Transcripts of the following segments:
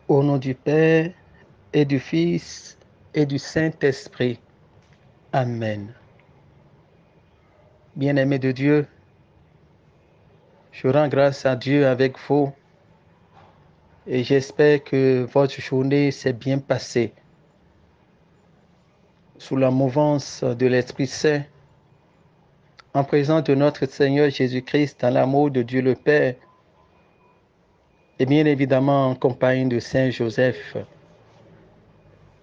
Au nom du Père et du Fils et du Saint-Esprit. Amen. Bien-aimés de Dieu, je rends grâce à Dieu avec vous et j'espère que votre journée s'est bien passée. Sous la mouvance de l'Esprit Saint, en présence de notre Seigneur Jésus-Christ dans l'amour de Dieu le Père et bien évidemment en compagnie de Saint Joseph,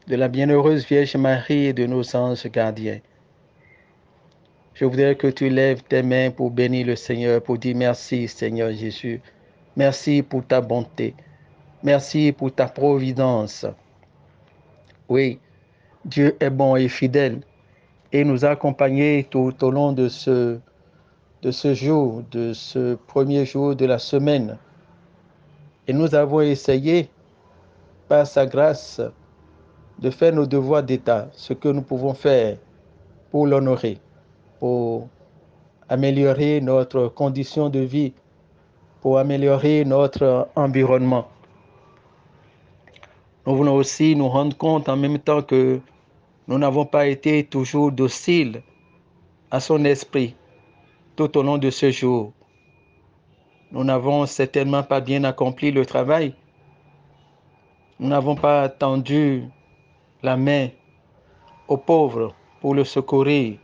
de la bienheureuse Vierge Marie et de nos anges gardiens. Je voudrais que tu lèves tes mains pour bénir le Seigneur, pour dire merci Seigneur Jésus. Merci pour ta bonté. Merci pour ta providence. Oui, Dieu est bon et fidèle et nous a accompagnés tout au long de ce jour, de ce premier jour de la semaine. Et nous avons essayé, par sa grâce, de faire nos devoirs d'État, ce que nous pouvons faire pour l'honorer, pour améliorer notre condition de vie, pour améliorer notre environnement. Nous voulons aussi nous rendre compte en même temps que nous n'avons pas été toujours dociles à son esprit tout au long de ce jour. Nous n'avons certainement pas bien accompli le travail. Nous n'avons pas tendu la main aux pauvres pour le secourir.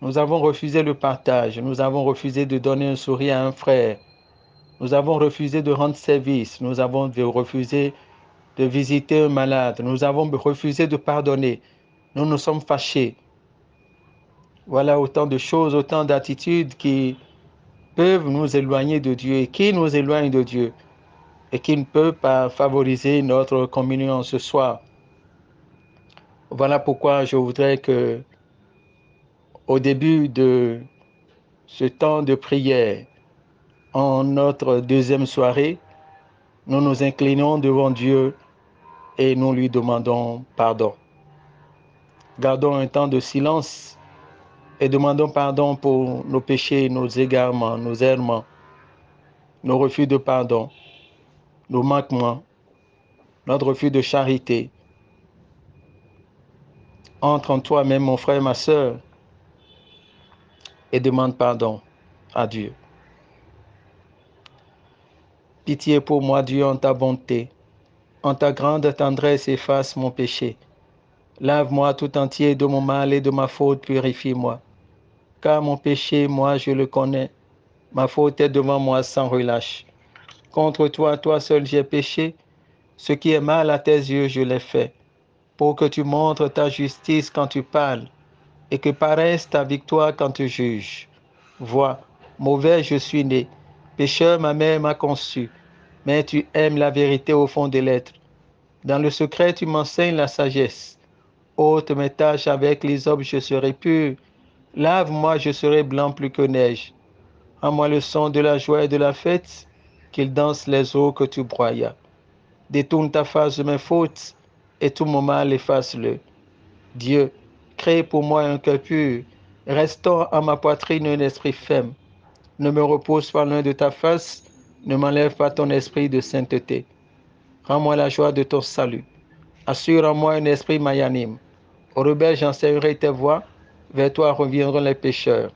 Nous avons refusé le partage. Nous avons refusé de donner un sourire à un frère. Nous avons refusé de rendre service. Nous avons refusé de visiter un malade. Nous avons refusé de pardonner. Nous nous sommes fâchés. Voilà autant de choses, autant d'attitudes qui peuvent nous éloigner de Dieu et qui nous éloignent de Dieu et qui ne peuvent pas favoriser notre communion ce soir. Voilà pourquoi je voudrais que, au début de ce temps de prière, en notre deuxième soirée, nous nous inclinons devant Dieu et nous lui demandons pardon. Gardons un temps de silence et demandons pardon pour nos péchés, nos égarements, nos errements, nos refus de pardon, nos manquements, notre refus de charité. Entre en toi-même, mon frère, ma sœur, et demande pardon à Dieu. Pitié pour moi, Dieu, en ta bonté. En ta grande tendresse, efface mon péché. Lave-moi tout entier de mon mal et de ma faute, purifie-moi. Car mon péché, moi, je le connais. Ma faute est devant moi sans relâche. Contre toi, toi seul, j'ai péché. Ce qui est mal à tes yeux, je l'ai fait. Pour que tu montres ta justice quand tu parles et que paraisse ta victoire quand tu juges. Vois, mauvais je suis né, pécheur ma mère m'a conçu, mais tu aimes la vérité au fond des lettres. Dans le secret, tu m'enseignes la sagesse. Ôte mes tâches avec l'hysope, je serai pur. Lave-moi, je serai blanc plus que neige. Rends-moi le son de la joie et de la fête, qu'ils dansent les eaux que tu broyas. Détourne ta face de mes fautes, et tout mon mal efface-le. Dieu, crée pour moi un cœur pur, restaure à ma poitrine un esprit ferme. Ne me repose pas loin de ta face, ne m'enlève pas ton esprit de sainteté. Rends-moi la joie de ton salut. Assure en moi un esprit magnanime. Aux rebelles, j'enseignerai tes voies, vers toi reviendront les pécheurs.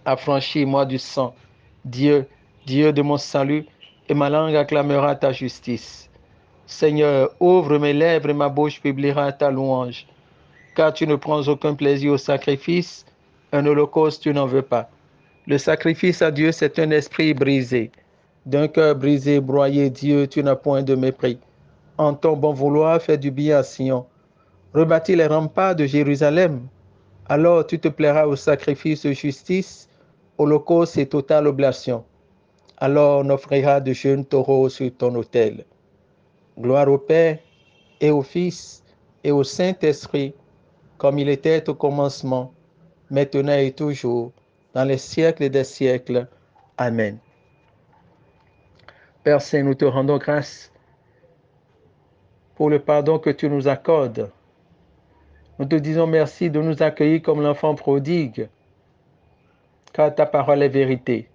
Affranchis-moi du sang. Dieu, Dieu de mon salut, et ma langue acclamera ta justice. Seigneur, ouvre mes lèvres et ma bouche publiera ta louange. Car tu ne prends aucun plaisir au sacrifice, un holocauste tu n'en veux pas. Le sacrifice à Dieu, c'est un esprit brisé. D'un cœur brisé, broyé, Dieu, tu n'as point de mépris. En ton bon vouloir, fais du bien à Sion. Rebâtis les remparts de Jérusalem. Alors tu te plairas au sacrifice de justice, holocauste et totale oblation. Alors on offrira de jeunes taureaux sur ton autel. Gloire au Père et au Fils et au Saint-Esprit, comme il était au commencement, maintenant et toujours, dans les siècles des siècles. Amen. Père Saint, nous te rendons grâce pour le pardon que tu nous accordes. Nous te disons merci de nous accueillir comme l'enfant prodigue, car ta parole est vérité.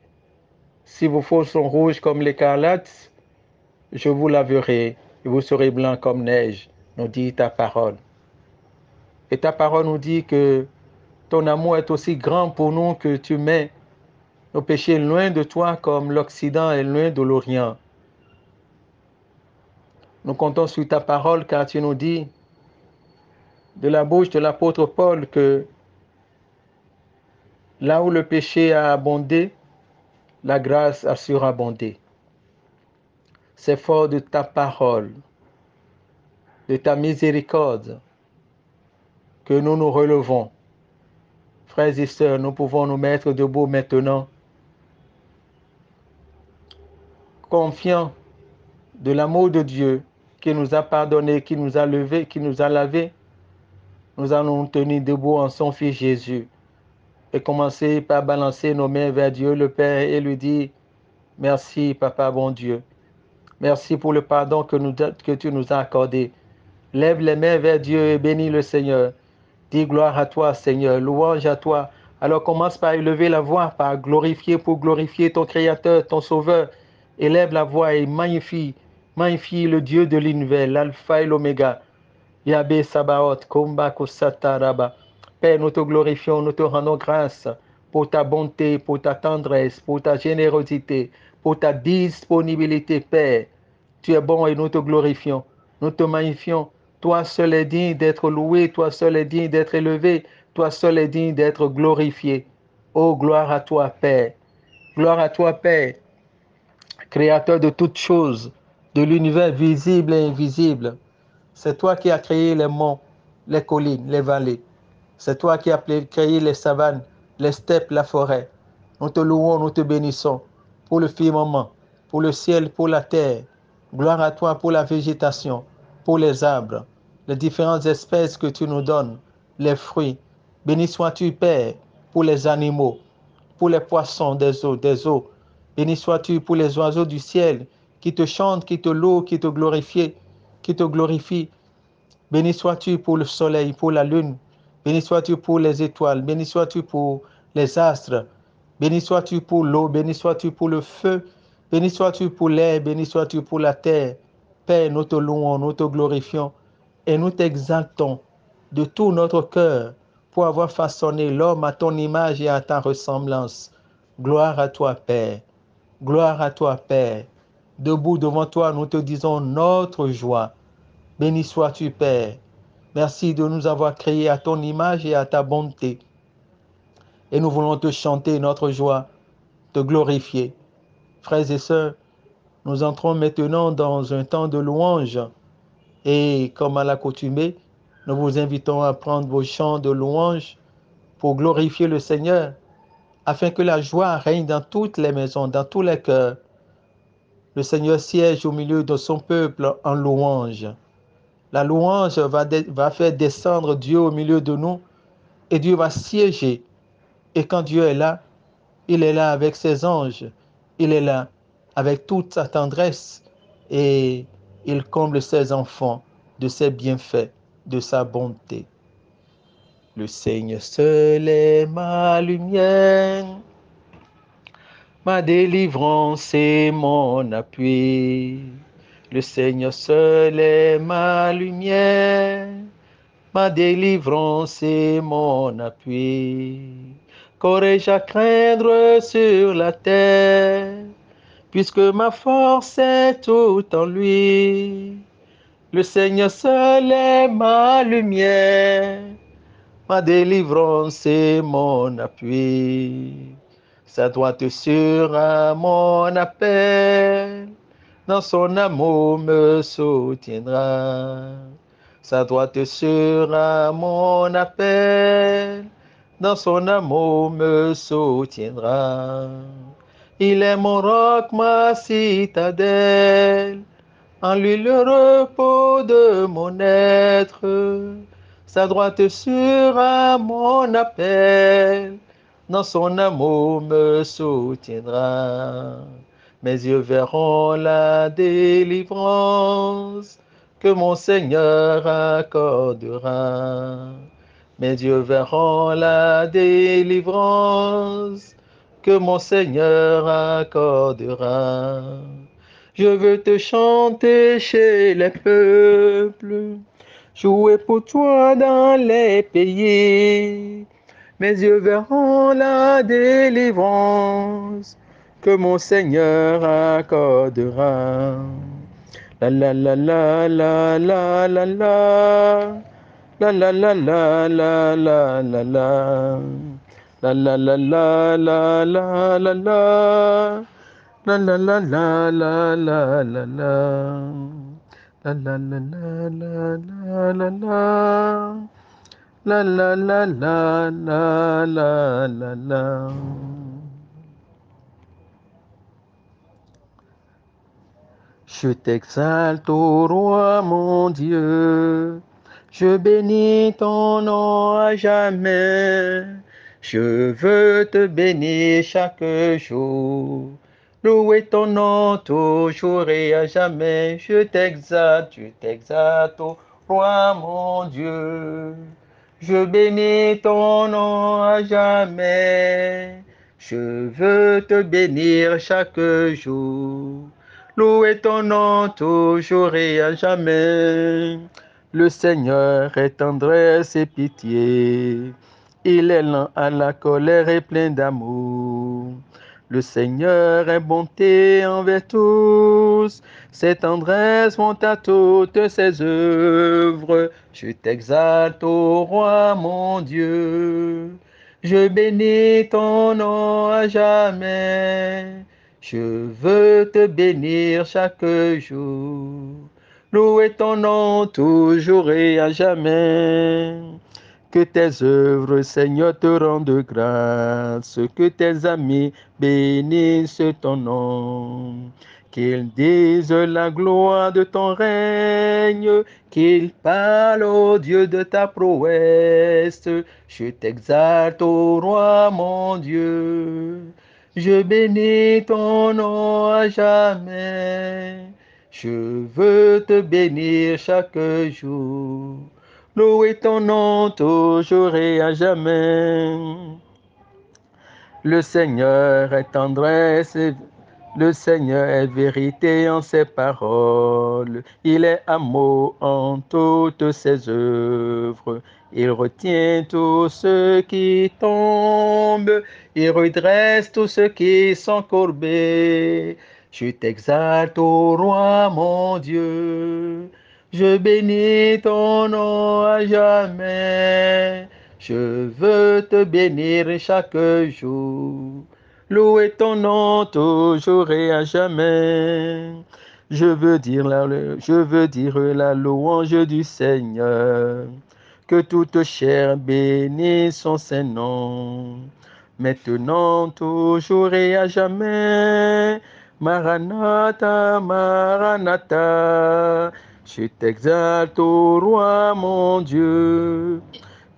Si vos faux sont rouges comme l'écarlate, je vous laverai et vous serez blancs comme neige, nous dit ta parole. Et ta parole nous dit que ton amour est aussi grand pour nous que tu mets nos péchés loin de toi comme l'Occident est loin de l'Orient. Nous comptons sur ta parole car tu nous dis de la bouche de l'apôtre Paul que là où le péché a abondé, la grâce a surabondé. C'est fort de ta parole, de ta miséricorde, que nous nous relevons. Frères et sœurs, nous pouvons nous mettre debout maintenant, confiants de l'amour de Dieu qui nous a pardonné, qui nous a levé, qui nous a lavé. Nous allons nous tenir debout en son Fils Jésus et commencer par balancer nos mains vers Dieu le Père et lui dire « Merci, Papa bon Dieu. Merci pour le pardon que tu nous as accordé. Lève les mains vers Dieu et bénis le Seigneur. Dis gloire à toi, Seigneur, louange à toi. Alors commence par élever la voix, par glorifier pour glorifier ton Créateur, ton Sauveur. Élève la voix et magnifie le Dieu de l'univers, l'alpha et l'oméga. Yahvé Sabaoth, Komba Kosataraba. Père, nous te glorifions, nous te rendons grâce pour ta bonté, pour ta tendresse, pour ta générosité, pour ta disponibilité, Père. Tu es bon et nous te glorifions, nous te magnifions. Toi seul est digne d'être loué, toi seul est digne d'être élevé, toi seul est digne d'être glorifié. Oh, gloire à toi, Père. Gloire à toi, Père, créateur de toutes choses, de l'univers visible et invisible. C'est toi qui as créé les monts, les collines, les vallées. C'est toi qui as créé les savanes, les steppes, la forêt. Nous te louons, nous te bénissons pour le firmament, pour le ciel, pour la terre. Gloire à toi pour la végétation, pour les arbres, les différentes espèces que tu nous donnes, les fruits. Béni sois-tu, Père, pour les animaux, pour les poissons des eaux, des eaux. Béni sois-tu pour les oiseaux du ciel qui te chantent, qui te louent, qui te glorifient, qui te glorifient. Béni sois-tu pour le soleil, pour la lune. Béni sois-tu pour les étoiles. Béni sois-tu pour les astres. Béni sois-tu pour l'eau. Béni sois-tu pour le feu. Béni sois-tu pour l'air. Béni sois-tu pour la terre. Père, nous te louons, nous te glorifions et nous t'exaltons de tout notre cœur pour avoir façonné l'homme à ton image et à ta ressemblance. Gloire à toi, Père. Gloire à toi, Père. Debout devant toi, nous te disons notre joie. Béni sois-tu, Père. Merci de nous avoir créés à ton image et à ta bonté. Et nous voulons te chanter notre joie, te glorifier. Frères et sœurs, nous entrons maintenant dans un temps de louange. Et comme à l'accoutumée, nous vous invitons à prendre vos chants de louange pour glorifier le Seigneur, afin que la joie règne dans toutes les maisons, dans tous les cœurs. Le Seigneur siège au milieu de son peuple en louange. La louange va faire descendre Dieu au milieu de nous et Dieu va siéger. Et quand Dieu est là, il est là avec ses anges. Il est là avec toute sa tendresse et il comble ses enfants de ses bienfaits, de sa bonté. Le Seigneur seul est ma lumière, ma délivrance et mon appui. Le Seigneur seul est ma lumière, ma délivrance et mon appui. Qu'aurais-je à craindre sur la terre, puisque ma force est tout en lui. Le Seigneur seul est ma lumière, ma délivrance et mon appui. Sa droite sera mon appel, dans son amour me soutiendra. Sa droite sera mon appel, dans son amour me soutiendra. Il est mon roc, ma citadelle, en lui le repos de mon être. Sa droite sera mon appel, dans son amour me soutiendra. Mes yeux verront la délivrance que mon Seigneur accordera. Mes yeux verront la délivrance que mon Seigneur accordera. Je veux te chanter chez les peuples, jouer pour toi dans les pays. Mes yeux verront la délivrance que mon Seigneur accordera. La la la la la la la la. La la la la la la la la. La la la la la la la la. La la la la la la la la. La la la la la la la la. La la la la la la la la. Je t'exalte, ô roi mon Dieu, je bénis ton nom à jamais. Je veux te bénir chaque jour, louer ton nom toujours et à jamais. Je t'exalte, ô roi mon Dieu. Je bénis ton nom à jamais. Je veux te bénir chaque jour. Louer ton nom toujours et à jamais. Le Seigneur est tendresse et pitié. Il est lent à la colère et plein d'amour. Le Seigneur est bonté envers tous. Ses tendresses vont à toutes ses œuvres. Je t'exalte, ô roi mon Dieu. Je bénis ton nom à jamais. Je veux te bénir chaque jour. Louer ton nom toujours et à jamais. Que tes œuvres, Seigneur, te rendent grâce. Que tes amis bénissent ton nom. Qu'ils disent la gloire de ton règne. Qu'ils parlent au Dieu de ta prouesse. Je t'exalte, ô roi mon Dieu. Je bénis ton nom à jamais. Je veux te bénir chaque jour. Louer ton nom toujours et à jamais. Le Seigneur est tendresse, le Seigneur est vérité en ses paroles. Il est amour en toutes ses œuvres. Il retient tous ceux qui tombent. Il redresse tous ceux qui sont courbés. Je t'exalte, ô roi mon Dieu. Je bénis ton nom à jamais. Je veux te bénir chaque jour. Louer ton nom toujours et à jamais. Je veux dire la louange du Seigneur. Que toute chair bénisse son Saint-Nom. Maintenant, toujours et à jamais. Maranatha, Maranatha. Je t'exalte, ô roi mon Dieu.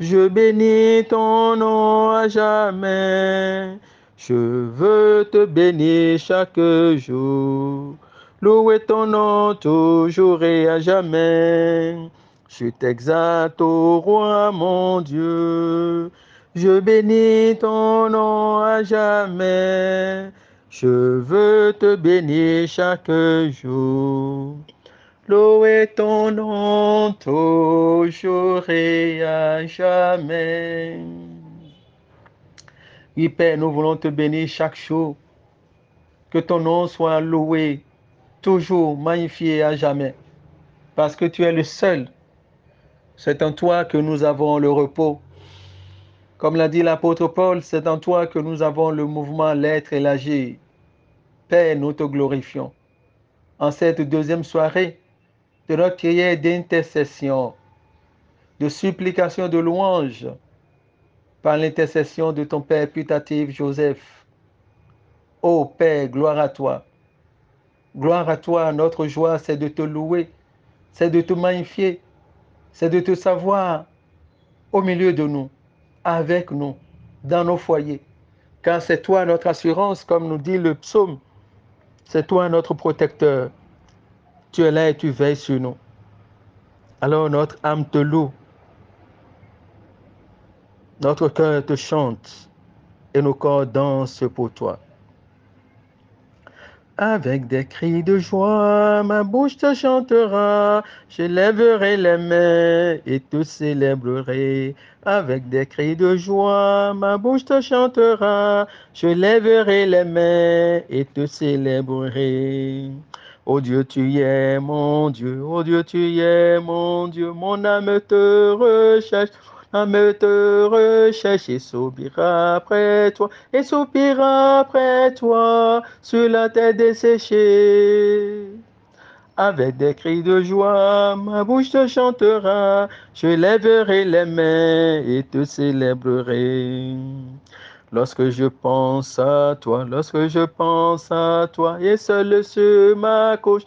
Je bénis ton nom à jamais. Je veux te bénir chaque jour. Louer ton nom toujours et à jamais. Je t'exalte, ô roi mon Dieu. Je bénis ton nom à jamais. Je veux te bénir chaque jour. Louer ton nom toujours et à jamais. Oui, Père, nous voulons te bénir chaque jour. Que ton nom soit loué, toujours magnifié à jamais. Parce que tu es le seul. C'est en toi que nous avons le repos. Comme l'a dit l'apôtre Paul, c'est en toi que nous avons le mouvement, l'être et l'agir. Père, nous te glorifions. En cette deuxième soirée de notre prière d'intercession, de supplication, de louange, par l'intercession de ton Père putatif Joseph. Ô Père, gloire à toi. Gloire à toi, notre joie, c'est de te louer, c'est de te magnifier, c'est de te savoir au milieu de nous, avec nous, dans nos foyers. Car c'est toi notre assurance, comme nous dit le psaume. C'est toi notre protecteur. Tu es là et tu veilles sur nous. Alors notre âme te loue. Notre cœur te chante et nos corps dansent pour toi. Avec des cris de joie, ma bouche te chantera. Je lèverai les mains et te célébrerai. Avec des cris de joie, ma bouche te chantera. Je lèverai les mains et te célébrerai. Oh Dieu, tu es mon Dieu. Oh Dieu, tu es mon Dieu. Mon âme te recherche. Âme te recherche et soupira après toi, et soupira après toi sur la terre desséchée. Avec des cris de joie, ma bouche te chantera, je lèverai les mains et te célébrerai. Lorsque je pense à toi, lorsque je pense à toi, et seul sur ma couche,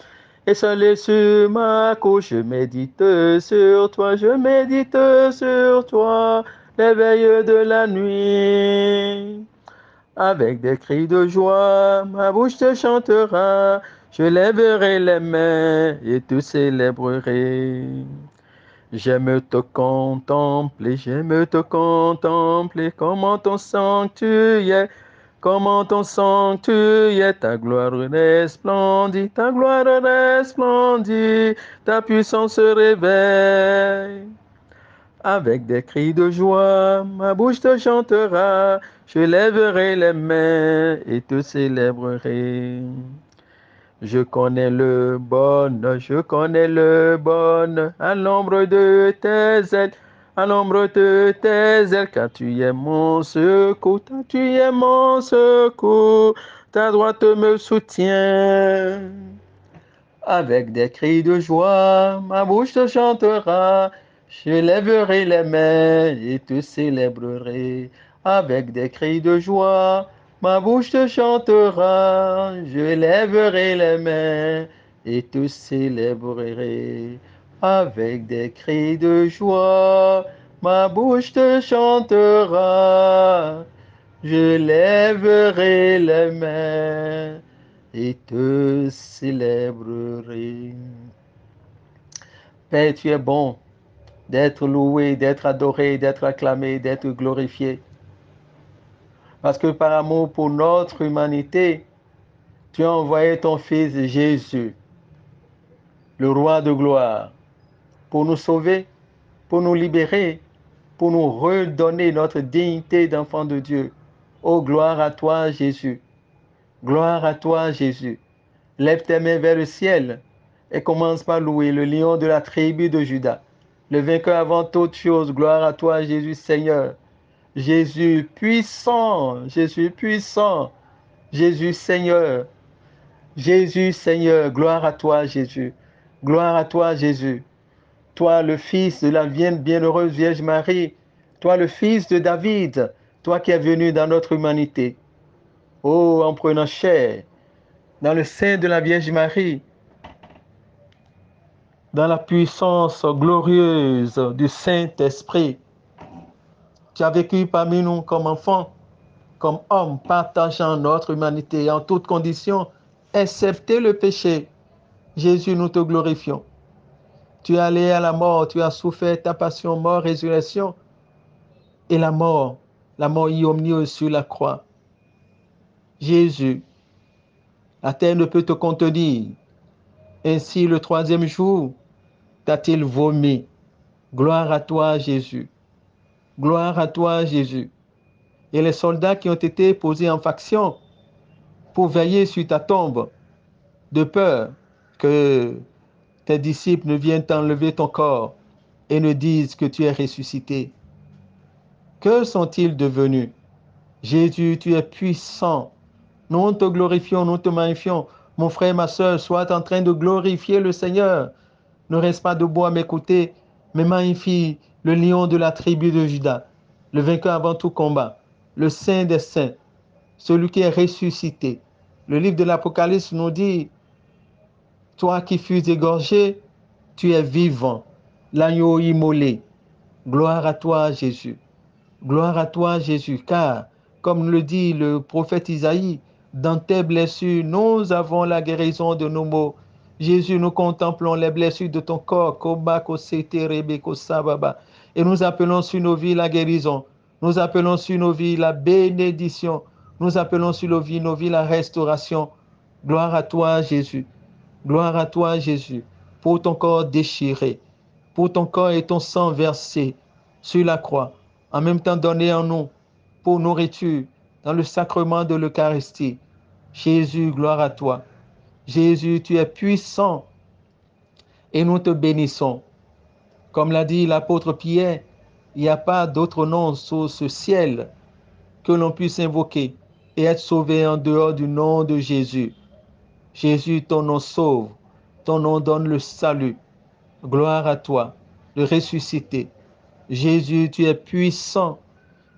et seul sur ma couche, je médite sur toi, je médite sur toi, les veilles de la nuit. Avec des cris de joie, ma bouche te chantera, je lèverai les mains et te célébrerai. J'aime te contempler, comment ton sanctuaire, comment ton sanctuaire, ta gloire resplendit, ta puissance se réveille. Avec des cris de joie, ma bouche te chantera, je lèverai les mains et te célébrerai. Je connais le bonheur, à l'ombre de tes ailes, à l'ombre de tes ailes, car tu es mon secours, car tu es mon secours, ta droite me soutient. Avec des cris de joie, ma bouche te chantera, je lèverai les mains et te célébrerai. Avec des cris de joie, ma bouche te chantera, je lèverai les mains et te célébrerai. Avec des cris de joie, ma bouche te chantera, je lèverai les mains et te célébrerai. Père, tu es bon d'être loué, d'être adoré, d'être acclamé, d'être glorifié. Parce que par amour pour notre humanité, tu as envoyé ton Fils Jésus, le roi de gloire, pour nous sauver, pour nous libérer, pour nous redonner notre dignité d'enfant de Dieu. Oh, gloire à toi, Jésus. Gloire à toi, Jésus. Lève tes mains vers le ciel et commence par louer le lion de la tribu de Juda. Le vainqueur avant toute chose, gloire à toi, Jésus Seigneur. Jésus puissant, Jésus puissant, Jésus Seigneur, Jésus Seigneur, gloire à toi, Jésus. Gloire à toi, Jésus. Toi, le fils de la bienheureuse Vierge Marie, toi, le fils de David, toi qui es venu dans notre humanité. Oh, en prenant chair, dans le sein de la Vierge Marie, dans la puissance glorieuse du Saint-Esprit. Tu as vécu parmi nous comme enfant, comme homme, partageant notre humanité en toutes conditions, excepté le péché. Jésus, nous te glorifions. Tu es allé à la mort, tu as souffert ta passion, mort, résurrection, et la mort ignominieuse sur la croix. Jésus, la terre ne peut te contenir. Ainsi, le troisième jour, t'a-t-il vomi. Gloire à toi, Jésus. Gloire à toi, Jésus. Et les soldats qui ont été posés en faction pour veiller sur ta tombe, de peur que tes disciples ne viennent t'enlever ton corps et ne disent que tu es ressuscité. Que sont-ils devenus? Jésus, tu es puissant. Nous te glorifions, nous te magnifions. Mon frère, ma soeur, sois en train de glorifier le Seigneur. Ne reste pas debout à m'écouter, mais magnifie le lion de la tribu de Juda, le vainqueur avant tout combat, le saint des saints, celui qui est ressuscité. Le livre de l'Apocalypse nous dit, toi qui fus égorgé, tu es vivant, l'agneau immolé. Gloire à toi, Jésus. Gloire à toi, Jésus, car, comme le dit le prophète Isaïe, dans tes blessures, nous avons la guérison de nos maux. Jésus, nous contemplons les blessures de ton corps, et nous appelons sur nos vies la guérison. Nous appelons sur nos vies la bénédiction. Nous appelons sur nos vies la restauration. Gloire à toi, Jésus. Gloire à toi, Jésus, pour ton corps déchiré, pour ton corps et ton sang versé sur la croix, en même temps donné en nous pour nourriture dans le sacrement de l'Eucharistie. Jésus, gloire à toi. Jésus, tu es puissant et nous te bénissons. Comme l'a dit l'apôtre Pierre, il n'y a pas d'autre nom sous ce ciel que l'on puisse invoquer et être sauvé en dehors du nom de Jésus. Jésus, ton nom sauve, ton nom donne le salut. Gloire à toi, le ressuscité. Jésus, tu es puissant.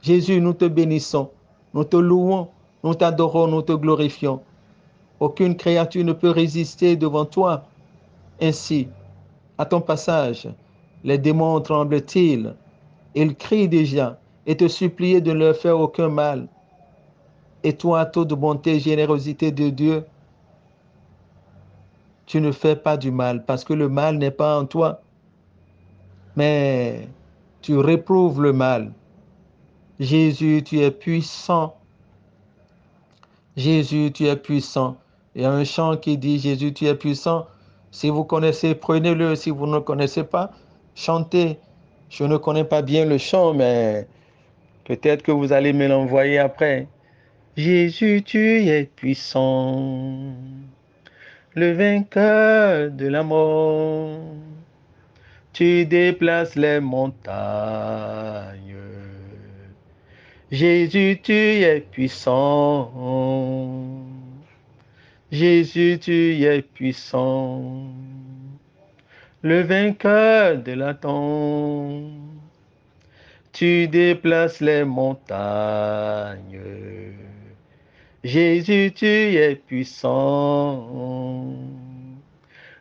Jésus, nous te bénissons, nous te louons, nous t'adorons, nous te glorifions. Aucune créature ne peut résister devant toi. Ainsi, à ton passage, les démons tremblent-ils. Ils crient déjà et te supplient de ne leur faire aucun mal. Et toi, toute bonté et générosité de Dieu, tu ne fais pas du mal parce que le mal n'est pas en toi, mais tu réprouves le mal. Jésus, tu es puissant. Jésus, tu es puissant. Il y a un chant qui dit Jésus, tu es puissant. Si vous connaissez, prenez-le. Si vous ne connaissez pas, chantez. Je ne connais pas bien le chant, mais peut-être que vous allez me l'envoyer après. Jésus, tu es puissant, le vainqueur de la mort. Tu déplaces les montagnes. Jésus, tu es puissant. Jésus, tu es puissant, le vainqueur de la tombe. Tu déplaces les montagnes. Jésus, tu es puissant.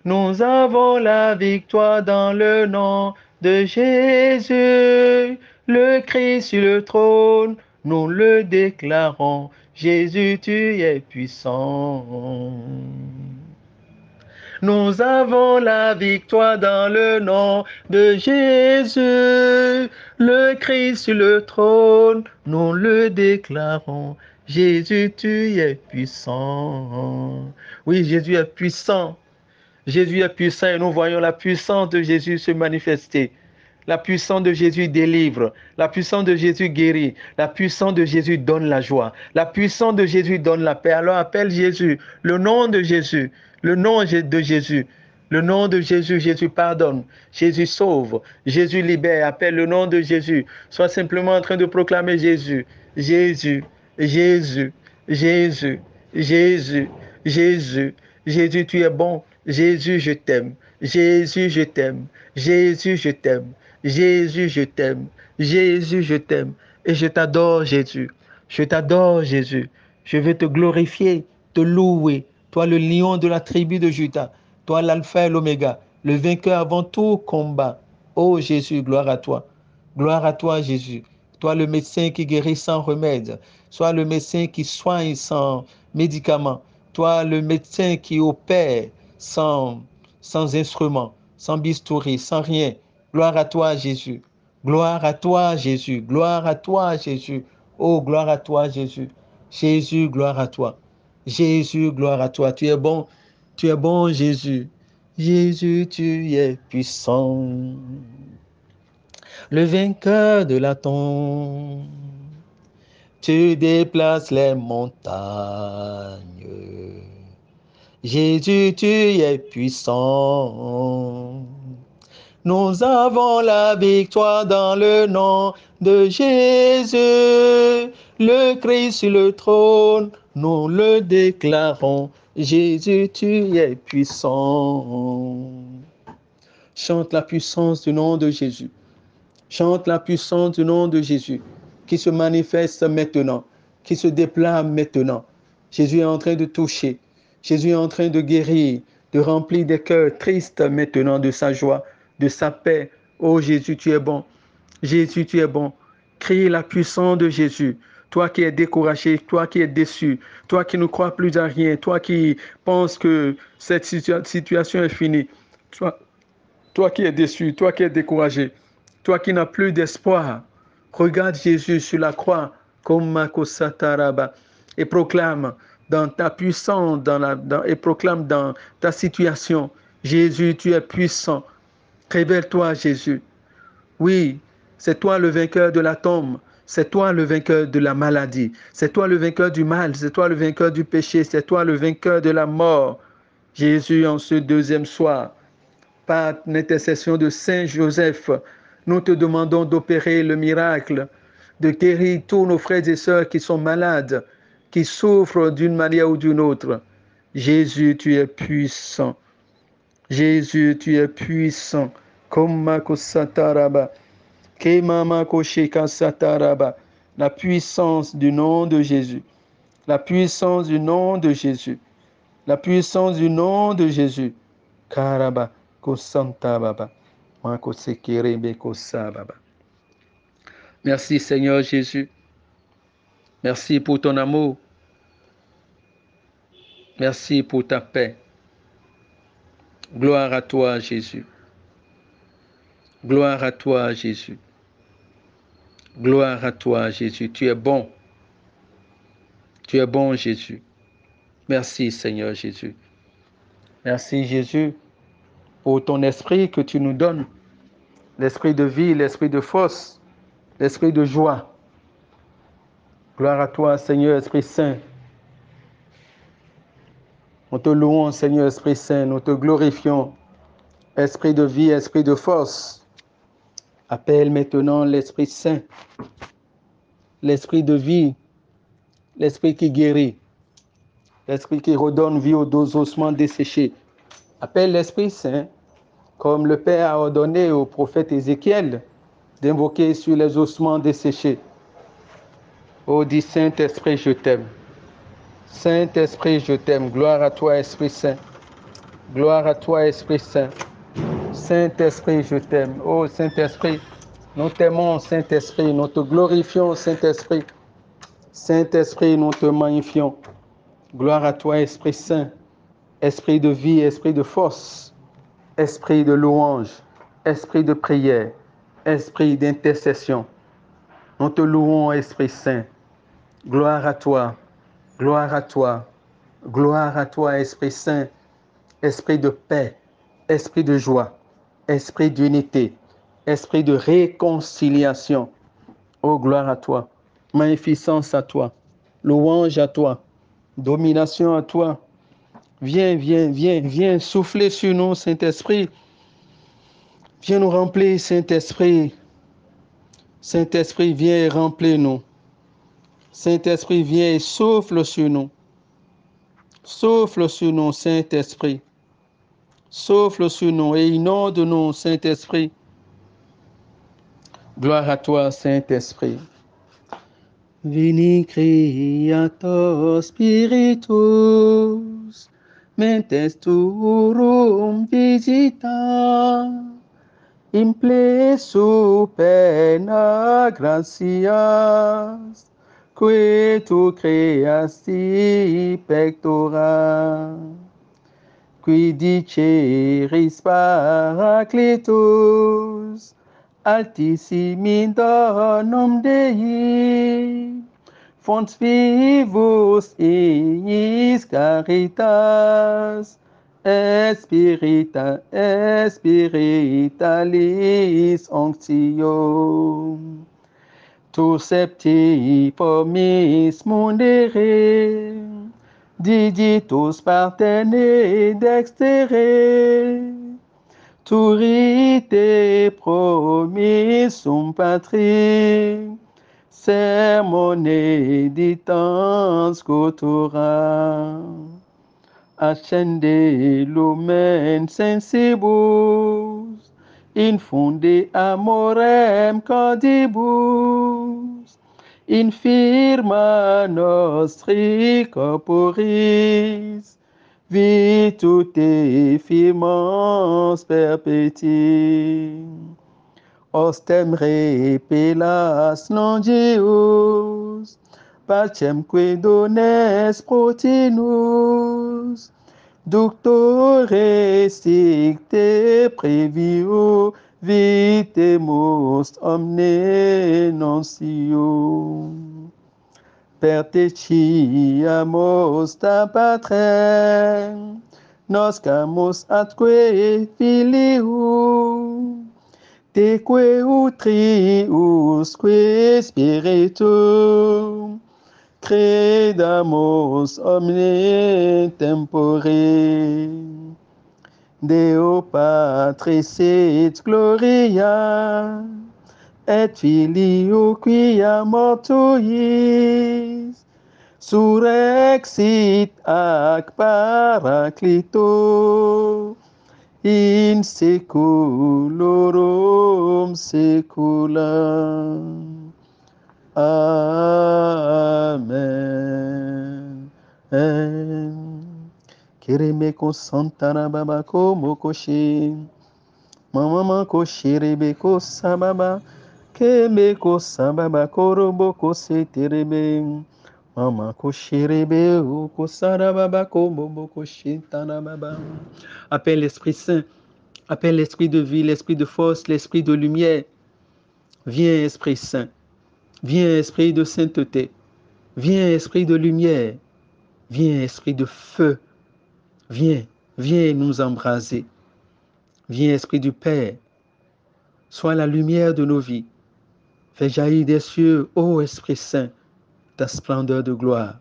Nous avons la victoire dans le nom de Jésus, le Christ sur le trône, nous le déclarons. Jésus, tu es puissant. Nous avons la victoire dans le nom de Jésus, le Christ sur le trône, nous le déclarons. Jésus, tu es puissant. Oui, Jésus est puissant. Jésus est puissant et nous voyons la puissance de Jésus se manifester. La puissance de Jésus délivre. La puissance de Jésus guérit. La puissance de Jésus donne la joie. La puissance de Jésus donne la paix. Alors appelle Jésus, le nom de Jésus, le nom de Jésus. Le nom de Jésus, Jésus pardonne, Jésus sauve, Jésus libère. Appelle le nom de Jésus. Sois simplement en train de proclamer Jésus, Jésus, Jésus, Jésus, Jésus, Jésus, Jésus, tu es bon. Jésus, je t'aime. Jésus, je t'aime. Jésus, je t'aime. Jésus, je t'aime. Jésus, je t'aime. Et je t'adore, Jésus. Je t'adore, Jésus. Je veux te glorifier, te louer. Toi, le lion de la tribu de Juda. Toi, l'alpha et l'oméga, le vainqueur avant tout combat. Oh Jésus, gloire à toi. Gloire à toi, Jésus. Toi, le médecin qui guérit sans remède. Sois le médecin qui soigne sans médicaments. Toi, le médecin qui opère sans instrument, sans bistouri, sans rien. Gloire à toi, Jésus. Gloire à toi, Jésus. Gloire à toi, Jésus. Oh, gloire à toi, Jésus. Jésus, gloire à toi. Jésus, gloire à toi. Tu es bon, Jésus. Jésus, tu es puissant. Le vainqueur de la tombe. Tu déplaces les montagnes. Jésus, tu es puissant. Nous avons la victoire dans le nom de Jésus, le Christ sur le trône, nous le déclarons. Jésus, tu es puissant. Chante la puissance du nom de Jésus. Chante la puissance du nom de Jésus qui se manifeste maintenant, qui se déplame maintenant. Jésus est en train de toucher. Jésus est en train de guérir, de remplir des cœurs tristes maintenant de sa joie, de sa paix. Oh Jésus, tu es bon. Jésus, tu es bon. Crie la puissance de Jésus. Toi qui es découragé, toi qui es déçu, toi qui ne crois plus à rien, toi qui penses que cette situation est finie, toi qui es déçu, toi qui es découragé, toi qui n'as plus d'espoir, regarde Jésus sur la croix comme Makosataraba et proclame, dans ta puissance et proclame dans ta situation. Jésus, tu es puissant. Révèle-toi, Jésus. Oui, c'est toi le vainqueur de la tombe. C'est toi le vainqueur de la maladie. C'est toi le vainqueur du mal. C'est toi le vainqueur du péché. C'est toi le vainqueur de la mort. Jésus, en ce deuxième soir, par l'intercession de Saint Joseph, nous te demandons d'opérer le miracle, de guérir tous nos frères et sœurs qui sont malades, qui souffrent d'une manière ou d'une autre. Jésus, tu es puissant. Jésus, tu es puissant. La puissance du nom de Jésus. La puissance du nom de Jésus. La puissance du nom de Jésus. Karaba, Kosanta Baba. Merci Seigneur Jésus. Merci pour ton amour. Merci pour ta paix. Gloire à toi Jésus. Gloire à toi Jésus. Gloire à toi Jésus. Tu es bon. Tu es bon Jésus. Merci Seigneur Jésus. Merci Jésus pour ton esprit que tu nous donnes. L'esprit de vie, l'esprit de force, l'esprit de joie. Gloire à toi Seigneur Esprit Saint. Nous te louons, Seigneur Esprit Saint, nous te glorifions. Esprit de vie, esprit de force. Appelle maintenant l'Esprit Saint, l'esprit de vie, l'esprit qui guérit, l'esprit qui redonne vie aux deux ossements desséchés. Appelle l'Esprit Saint, comme le Père a ordonné au prophète Ézéchiel d'invoquer sur les ossements desséchés. Oh, dis Saint-Esprit, je t'aime. Saint-Esprit, je t'aime. Gloire à toi, Esprit Saint. Gloire à toi, Esprit Saint. Saint-Esprit, je t'aime. Oh, Saint-Esprit, nous t'aimons, Saint-Esprit. Nous te glorifions, Saint-Esprit. Saint-Esprit, nous te magnifions. Gloire à toi, Esprit Saint. Esprit de vie, esprit de force. Esprit de louange. Esprit de prière. Esprit d'intercession. Nous te louons, Esprit Saint. Gloire à toi. Gloire à toi. Gloire à toi, Esprit Saint. Esprit de paix. Esprit de joie. Esprit d'unité. Esprit de réconciliation. Oh, gloire à toi. Magnificence à toi. Louange à toi. Domination à toi. Viens, viens, viens, viens souffler sur nous, Saint-Esprit. Viens nous remplir, Saint-Esprit. Saint-Esprit, viens et remplis-nous. Saint-Esprit, viens et souffle sur nous. Souffle sur nous, Saint-Esprit. Souffle sur nous et inonde-nous, Saint-Esprit. Gloire à toi, Saint-Esprit. Vini Creator Spiritus, mentes turum visita, imple superna gratias, que tu creasti pectora, qui diceris Paracletus, altissimi donum Dei, fons vivus iis caritas, spiritualis onctium. Tu septi pomis mundere, digitus partene dextere, turite promissum patri, sermone ditans scultura. Ascende lumen sensibus, infunde amorem cordibus, infirma nostri corporis, virtute firmans perpeti. Ostem repelas longeus, pacemque dones protinus, ductore sicte previo, vitemus omne nuntium. perteciamos ta patre, nos camus atque filiu, teque utriusque spiritu, credamos omne tempore, Deo Patris et Gloria, et Filio quia mortuis, surrexit ac Paraclito, in seculorum saecula. Amen. Kereme ko santana baba ko mokoshi. Mama ko shirebe ko sababa. Keme ko sababa ko robo ko seterebe. Mama ko shirebe ko sarababa ko bobo ko shintana baba. Appelle l'Esprit Saint. Appelle l'Esprit de vie, l'Esprit de force, l'Esprit de lumière. Viens, Esprit Saint. Viens, Esprit de sainteté. Viens, Esprit de lumière. Viens, Esprit de feu. Viens, viens nous embraser. Viens, Esprit du Père. Sois la lumière de nos vies. Fais jaillir des cieux, ô Esprit Saint, ta splendeur de gloire.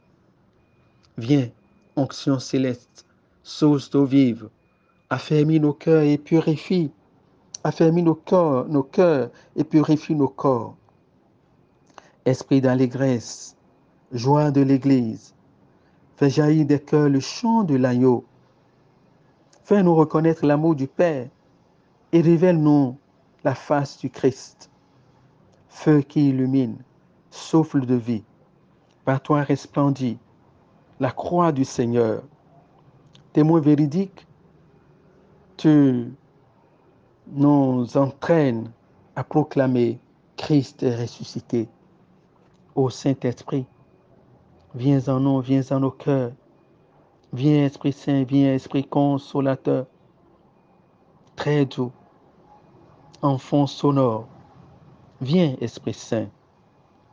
Viens, onction céleste, source d'eau vive. Affermis nos cœurs et purifie. Affermis nos cœurs et purifie nos corps. Esprit d'allégresse, joie de l'Église. Fais jaillir des cœurs le chant de l'agneau. Fais-nous reconnaître l'amour du Père et révèle-nous la face du Christ. Feu qui illumine, souffle de vie, par toi resplendit la croix du Seigneur. Témoin véridique, tu nous entraînes à proclamer Christ est ressuscité. Ô Saint-Esprit, viens en nous, viens en nos cœurs. Viens Esprit Saint, viens Esprit consolateur, très doux, enfant sonore. Viens Esprit Saint,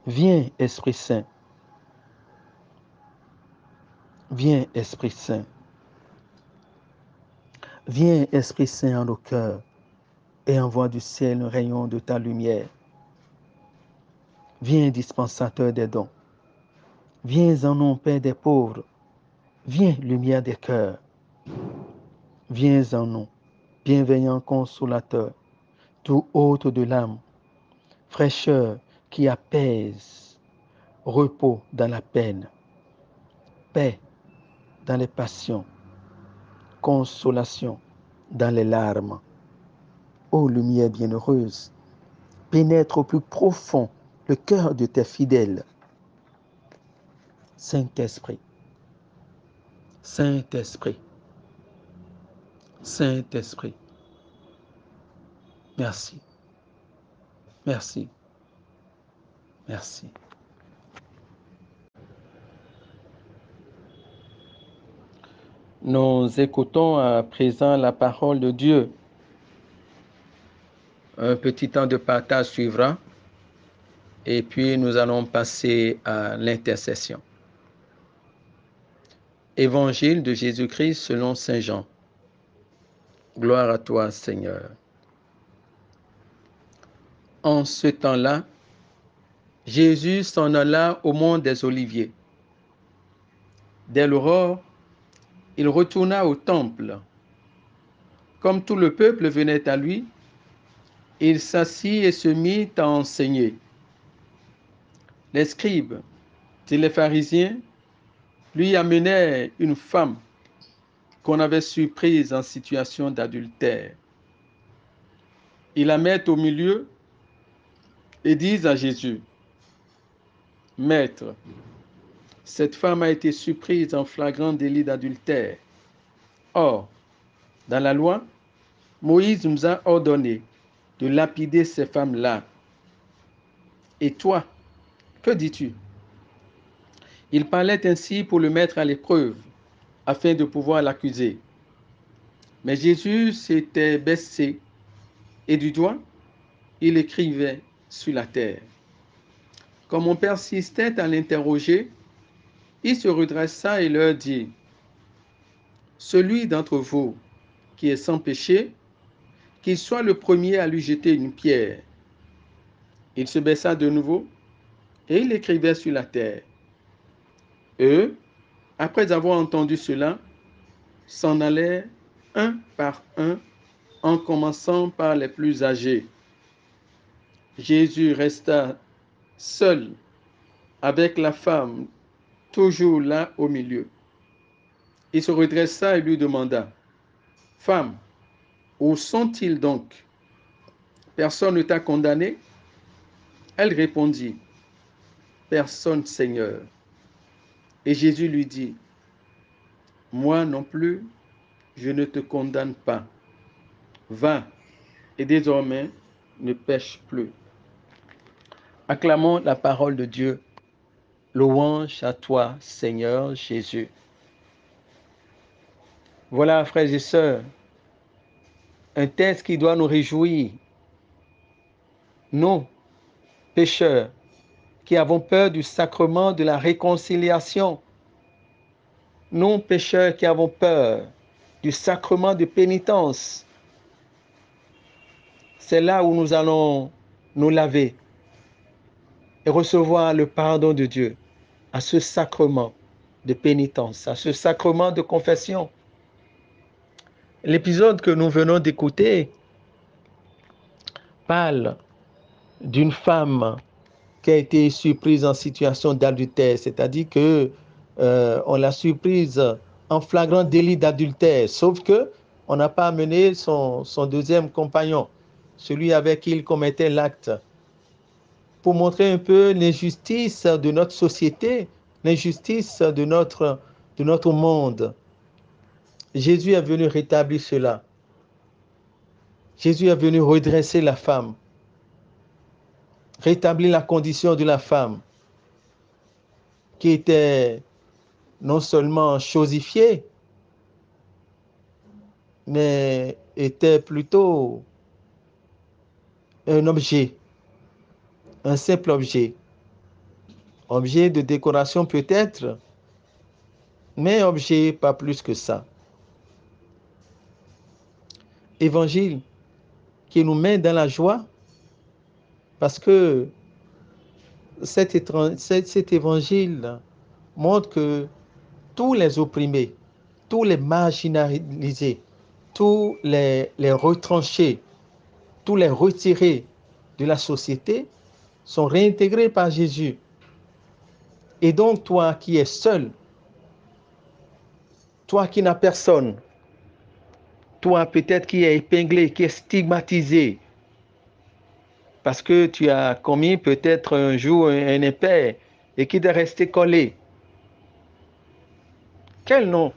viens Esprit Saint, viens Esprit Saint, viens Esprit Saint en nos cœurs et envoie du ciel un rayon de ta lumière. Viens dispensateur des dons, viens en nous Père des pauvres, viens lumière des cœurs, viens en nous bienveillant consolateur, tout hôte de l'âme, fraîcheur qui apaise, repos dans la peine, paix dans les passions, consolation dans les larmes. Ô lumière bienheureuse, pénètre au plus profond le cœur de tes fidèles. Saint-Esprit, Saint-Esprit, Saint-Esprit, merci, merci, merci. Nous écoutons à présent la parole de Dieu. Un petit temps de partage suivra et puis nous allons passer à l'intercession. Évangile de Jésus-Christ selon Saint Jean. Gloire à toi, Seigneur. En ce temps-là, Jésus s'en alla au mont des Oliviers. Dès l'aurore, il retourna au temple. Comme tout le peuple venait à lui, il s'assit et se mit à enseigner. Les scribes et les pharisiens lui amenèrent une femme qu'on avait surprise en situation d'adultère. Ils la mettent au milieu et disent à Jésus, « Maître, cette femme a été surprise en flagrant délit d'adultère. Or, dans la loi, Moïse nous a ordonné de lapider ces femmes-là. Et toi, que dis-tu » Il parlait ainsi pour le mettre à l'épreuve, afin de pouvoir l'accuser. Mais Jésus s'était baissé, et du doigt, il écrivait sur la terre. Comme on persistait à l'interroger, Il se redressa et leur dit, « Celui d'entre vous qui est sans péché, qu'il soit le premier à lui jeter une pierre. » Il se baissa de nouveau et il écrivait sur la terre. Eux, après avoir entendu cela, s'en allèrent un par un, en commençant par les plus âgés. Jésus resta seul avec la femme, toujours là au milieu. Il se redressa et lui demanda, « Femme, où sont-ils donc? Personne ne t'a condamné? » Elle répondit, « Personne, Seigneur. » Et Jésus lui dit, « Moi non plus, je ne te condamne pas. Va, et désormais, ne pêche plus. » Acclamons la parole de Dieu. Louange à toi, Seigneur Jésus. Voilà, frères et sœurs, un texte qui doit nous réjouir. Nous, pécheurs, qui avons peur du sacrement de la réconciliation. Nous, pécheurs, qui avons peur du sacrement de pénitence. C'est là où nous allons nous laver et recevoir le pardon de Dieu à ce sacrement de pénitence, à ce sacrement de confession. L'épisode que nous venons d'écouter parle d'une femme qui a été surprise en situation d'adultère, c'est-à-dire que on l'a surprise en flagrant délit d'adultère, sauf que on n'a pas amené son deuxième compagnon, celui avec qui il commettait l'acte, pour montrer un peu l'injustice de notre société, l'injustice de notre monde. Jésus est venu rétablir cela. Jésus est venu redresser la femme, rétablir la condition de la femme qui était non seulement chosifiée, mais était plutôt un objet, un simple objet. Objet de décoration peut-être, mais objet pas plus que ça. Évangile qui nous met dans la joie parce que cet évangile montre que tous les opprimés, tous les marginalisés, tous les retranchés, tous les retirés de la société sont réintégrés par Jésus. Et donc toi qui es seul, toi qui n'as personne, toi peut-être qui es épinglé, qui est stigmatisé, parce que tu as commis peut-être un jour un impair et qui t'est resté collé. Quel nom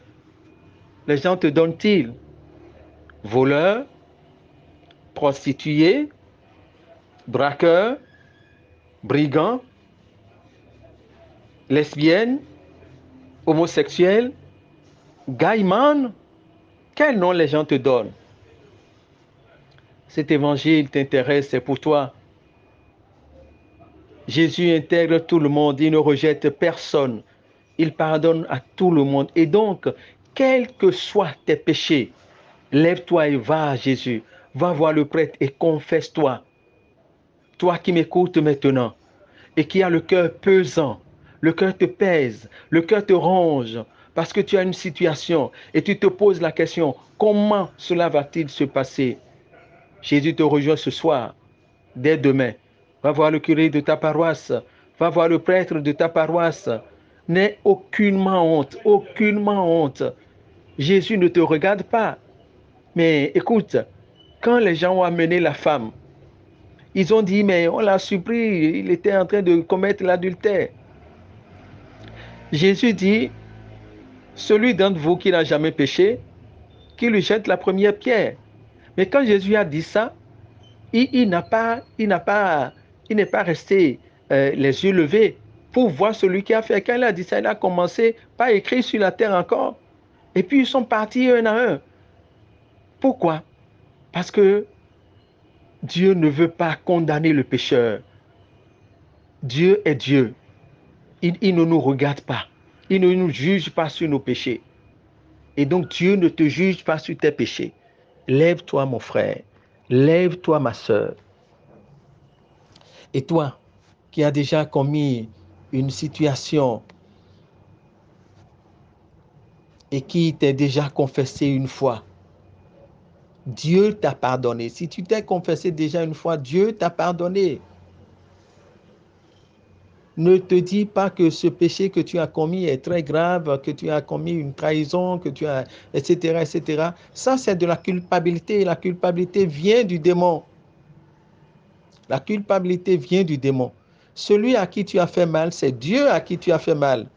les gens te donnent-ils? Voleur, prostituée, braqueur, brigand, lesbienne, homosexuel, gaiman? Quel nom les gens te donnent? Cet évangile t'intéresse, c'est pour toi. Jésus intègre tout le monde, il ne rejette personne. Il pardonne à tout le monde. Et donc, quels que soient tes péchés, lève-toi et va à Jésus. Va voir le prêtre et confesse-toi. Toi qui m'écoutes maintenant et qui as le cœur pesant, le cœur te pèse, le cœur te ronge parce que tu as une situation et tu te poses la question, comment cela va-t-il se passer? Jésus te rejoint ce soir, dès demain. Va voir le curé de ta paroisse, va voir le prêtre de ta paroisse. N'aie aucunement honte, aucunement honte. Jésus ne te regarde pas. Mais écoute, quand les gens ont amené la femme, ils ont dit, mais on l'a surpris, il était en train de commettre l'adultère. Jésus dit, celui d'entre vous qui n'a jamais péché, qui lui jette la première pierre. Mais quand Jésus a dit ça, il n'est pas resté les yeux levés pour voir celui qui a fait. Quand il a dit ça, il a commencé par écrire sur la terre encore. Et puis ils sont partis un à un. Pourquoi? Parce que Dieu ne veut pas condamner le pécheur. Dieu est Dieu. Il ne nous regarde pas. Il ne nous juge pas sur nos péchés. Et donc Dieu ne te juge pas sur tes péchés. Lève-toi, mon frère. Lève-toi, ma sœur. Et toi, qui as déjà commis une situation et qui t'est déjà confessé une fois, Dieu t'a pardonné. Si tu t'es confessé déjà une fois, Dieu t'a pardonné. Ne te dis pas que ce péché que tu as commis est très grave, que tu as commis une trahison, que tu as, etc., etc. Ça, c'est de la culpabilité. La culpabilité vient du démon. La culpabilité vient du démon. Celui à qui tu as fait mal, c'est Dieu à qui tu as fait mal.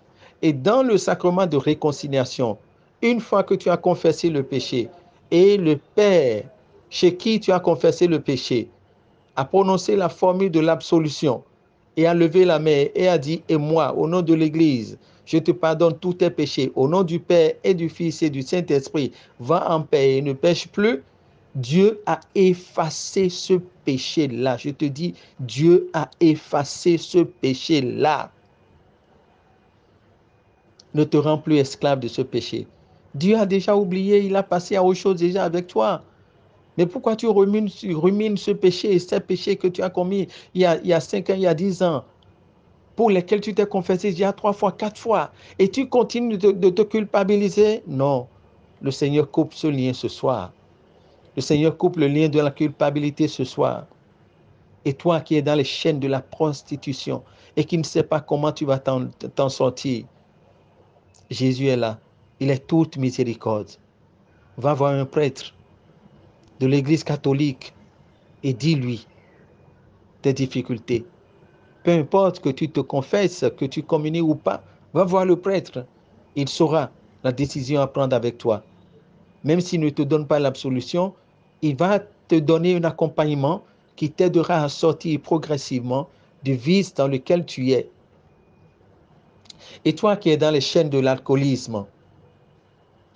Et dans le sacrement de réconciliation, une fois que tu as confessé le péché, et le Père chez qui tu as confessé le péché a prononcé la formule de l'absolution et a levé la main et a dit, et moi, au nom de l'Église, je te pardonne tous tes péchés, au nom du Père et du Fils et du Saint-Esprit, va en paix et ne pêche plus. Dieu a effacé ce péché-là. Je te dis, Dieu a effacé ce péché-là. Ne te rends plus esclave de ce péché. Dieu a déjà oublié, il a passé à autre chose déjà avec toi. Mais pourquoi tu rumines ce péché, ces péchés que tu as commis il y a 5 ans, il y a 10 ans, pour lesquels tu t'es confessé déjà 3 fois, 4 fois, et tu continues de te culpabiliser? Non. Le Seigneur coupe ce lien ce soir. Le Seigneur coupe le lien de la culpabilité ce soir. Et toi qui es dans les chaînes de la prostitution et qui ne sais pas comment tu vas t'en sortir, Jésus est là. Il est toute miséricorde. Va voir un prêtre de l'Église catholique et dis-lui tes difficultés. Peu importe que tu te confesses, que tu communies ou pas, va voir le prêtre. Il saura la décision à prendre avec toi. Même s'il ne te donne pas l'absolution, il va te donner un accompagnement qui t'aidera à sortir progressivement du vice dans lequel tu es. Et toi qui es dans les chaînes de l'alcoolisme,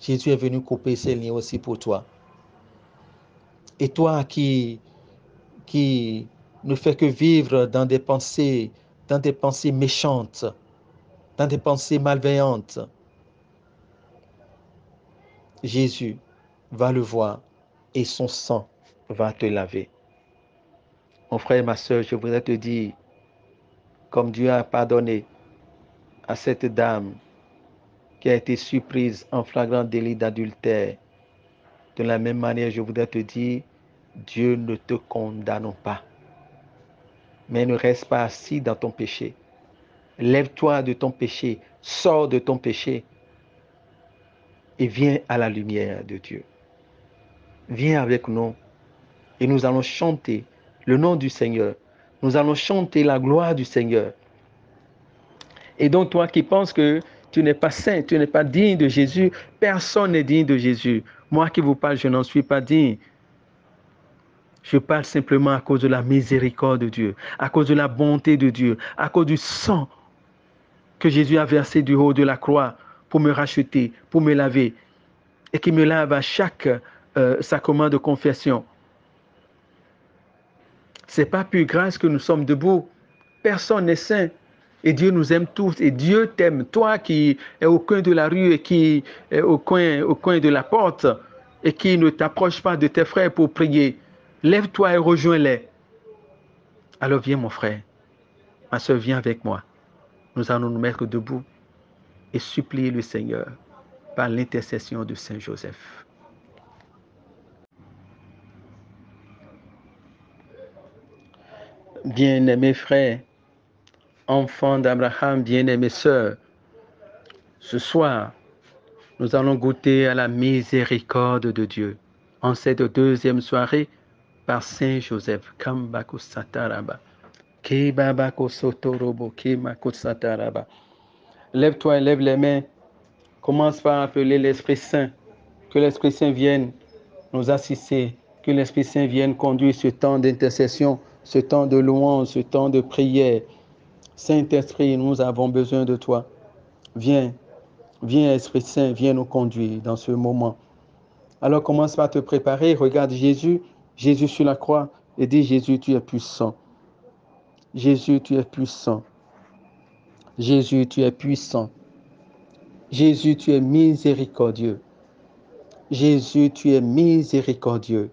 Jésus est venu couper ces liens aussi pour toi. Et toi qui ne fais que vivre dans des pensées méchantes, dans des pensées malveillantes, Jésus va le voir et son sang va te laver. Mon frère et ma soeur, je voudrais te dire, comme Dieu a pardonné à cette dame qui a été surprise en flagrant délit d'adultère, de la même manière, je voudrais te dire, Dieu ne te condamne pas. Mais ne reste pas assis dans ton péché. Lève-toi de ton péché, sors de ton péché et viens à la lumière de Dieu. Viens avec nous et nous allons chanter le nom du Seigneur. Nous allons chanter la gloire du Seigneur. Et donc toi qui penses que tu n'es pas saint, tu n'es pas digne de Jésus, personne n'est digne de Jésus. Moi qui vous parle, je n'en suis pas digne. Je parle simplement à cause de la miséricorde de Dieu, à cause de la bonté de Dieu, à cause du sang que Jésus a versé du haut de la croix pour me racheter, pour me laver, et qui me lave à chaque sacrement de confession. Ce n'est pas plus grâce que nous sommes debout. Personne n'est saint. Et Dieu nous aime tous. Et Dieu t'aime. Toi qui es au coin de la rue et qui est au coin de la porte et qui ne t'approche pas de tes frères pour prier, lève-toi et rejoins-les. Alors viens mon frère, ma soeur, viens avec moi. Nous allons nous mettre debout et supplier le Seigneur par l'intercession de Saint Joseph. Bien-aimés frères, enfants d'Abraham, bien-aimés sœurs, ce soir, nous allons goûter à la miséricorde de Dieu en cette deuxième soirée par Saint Joseph. Lève-toi et lève les mains. Commence par appeler l'Esprit Saint. Que l'Esprit Saint vienne nous assister. Que l'Esprit Saint vienne conduire ce temps d'intercession, ce temps de louange, ce temps de prière. Saint-Esprit, nous avons besoin de toi. Viens, viens Esprit Saint, viens nous conduire dans ce moment. Alors commence par te préparer. Regarde Jésus, Jésus sur la croix et dis Jésus, tu es puissant. Jésus, tu es puissant. Jésus, tu es puissant. Jésus, tu es miséricordieux. Jésus, tu es miséricordieux.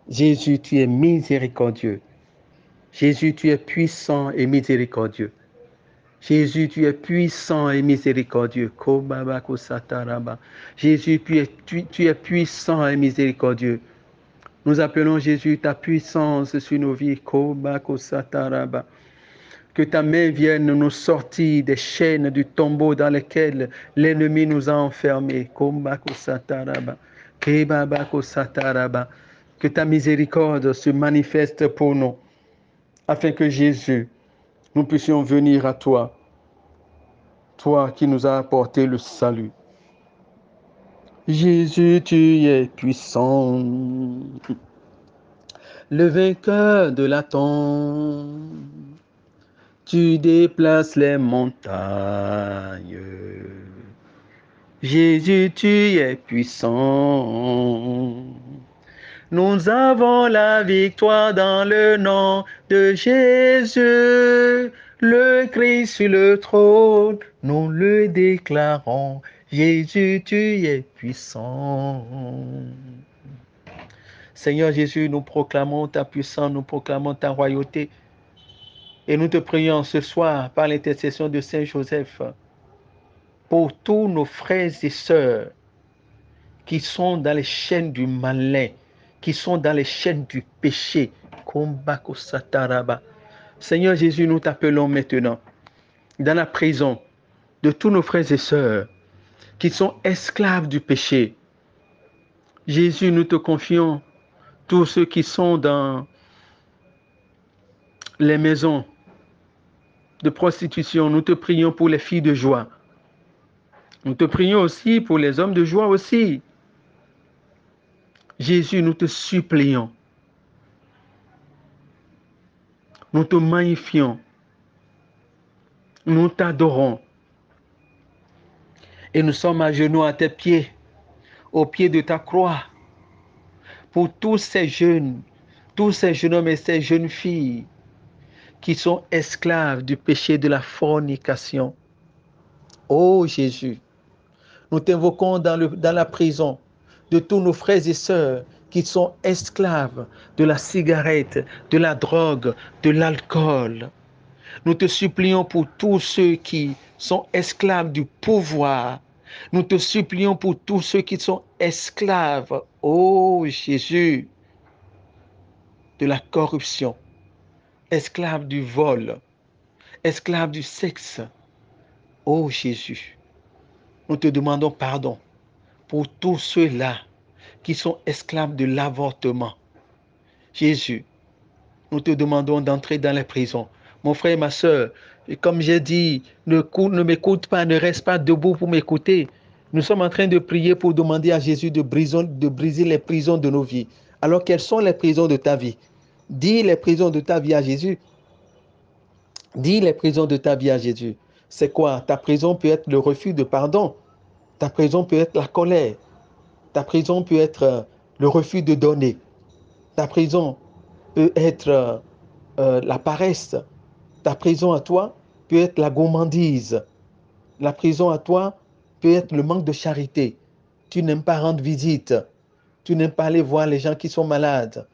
Jésus, tu es miséricordieux. Jésus, tu es puissant et miséricordieux. Jésus, tu es puissant et miséricordieux. Jésus, tu es puissant et miséricordieux. Nous appelons Jésus ta puissance sur nos vies. Que ta main vienne nous sortir des chaînes du tombeau dans lesquelles l'ennemi nous a enfermés. Que ta miséricorde se manifeste pour nous, afin que Jésus, nous puissions venir à toi, toi qui nous as apporté le salut. Jésus, tu es puissant, le vainqueur de la tombe. Tu déplaces les montagnes. Jésus, tu es puissant. Nous avons la victoire dans le nom de Jésus, le Christ sur le trône. Nous le déclarons. Jésus, tu es puissant. Seigneur Jésus, nous proclamons ta puissance, nous proclamons ta royauté. Et nous te prions ce soir par l'intercession de Saint Joseph pour tous nos frères et sœurs qui sont dans les chaînes du malin, qui sont dans les chaînes du péché. Seigneur Jésus, nous t'appelons maintenant dans la prison de tous nos frères et sœurs qui sont esclaves du péché. Jésus, nous te confions tous ceux qui sont dans les maisons de prostitution. Nous te prions pour les filles de joie. Nous te prions aussi pour les hommes de joie aussi. Jésus, nous te supplions. Nous te magnifions. Nous t'adorons. Et nous sommes à genoux à tes pieds, au pied de ta croix, pour tous ces jeunes hommes et ces jeunes filles qui sont esclaves du péché de la fornication. Oh Jésus, nous t'invoquons dans la prison de tous nos frères et sœurs qui sont esclaves de la cigarette, de la drogue, de l'alcool. Nous te supplions pour tous ceux qui sont esclaves du pouvoir. Nous te supplions pour tous ceux qui sont esclaves, oh Jésus, de la corruption, esclaves du vol, esclaves du sexe. Oh Jésus, nous te demandons pardon pour tous ceux-là qui sont esclaves de l'avortement. Jésus, nous te demandons d'entrer dans les prisons. Mon frère et ma soeur, comme j'ai dit, ne m'écoute pas, ne reste pas debout pour m'écouter. Nous sommes en train de prier pour demander à Jésus de briser les prisons de nos vies. Alors, quelles sont les prisons de ta vie? Dis les prisons de ta vie à Jésus. Dis les prisons de ta vie à Jésus. C'est quoi? Ta prison peut être le refus de pardon. Ta prison peut être la colère. Ta prison peut être le refus de donner. Ta prison peut être la paresse. Ta prison à toi peut être la gourmandise. La prison à toi peut être le manque de charité. Tu n'aimes pas rendre visite. Tu n'aimes pas aller voir les gens qui sont malades,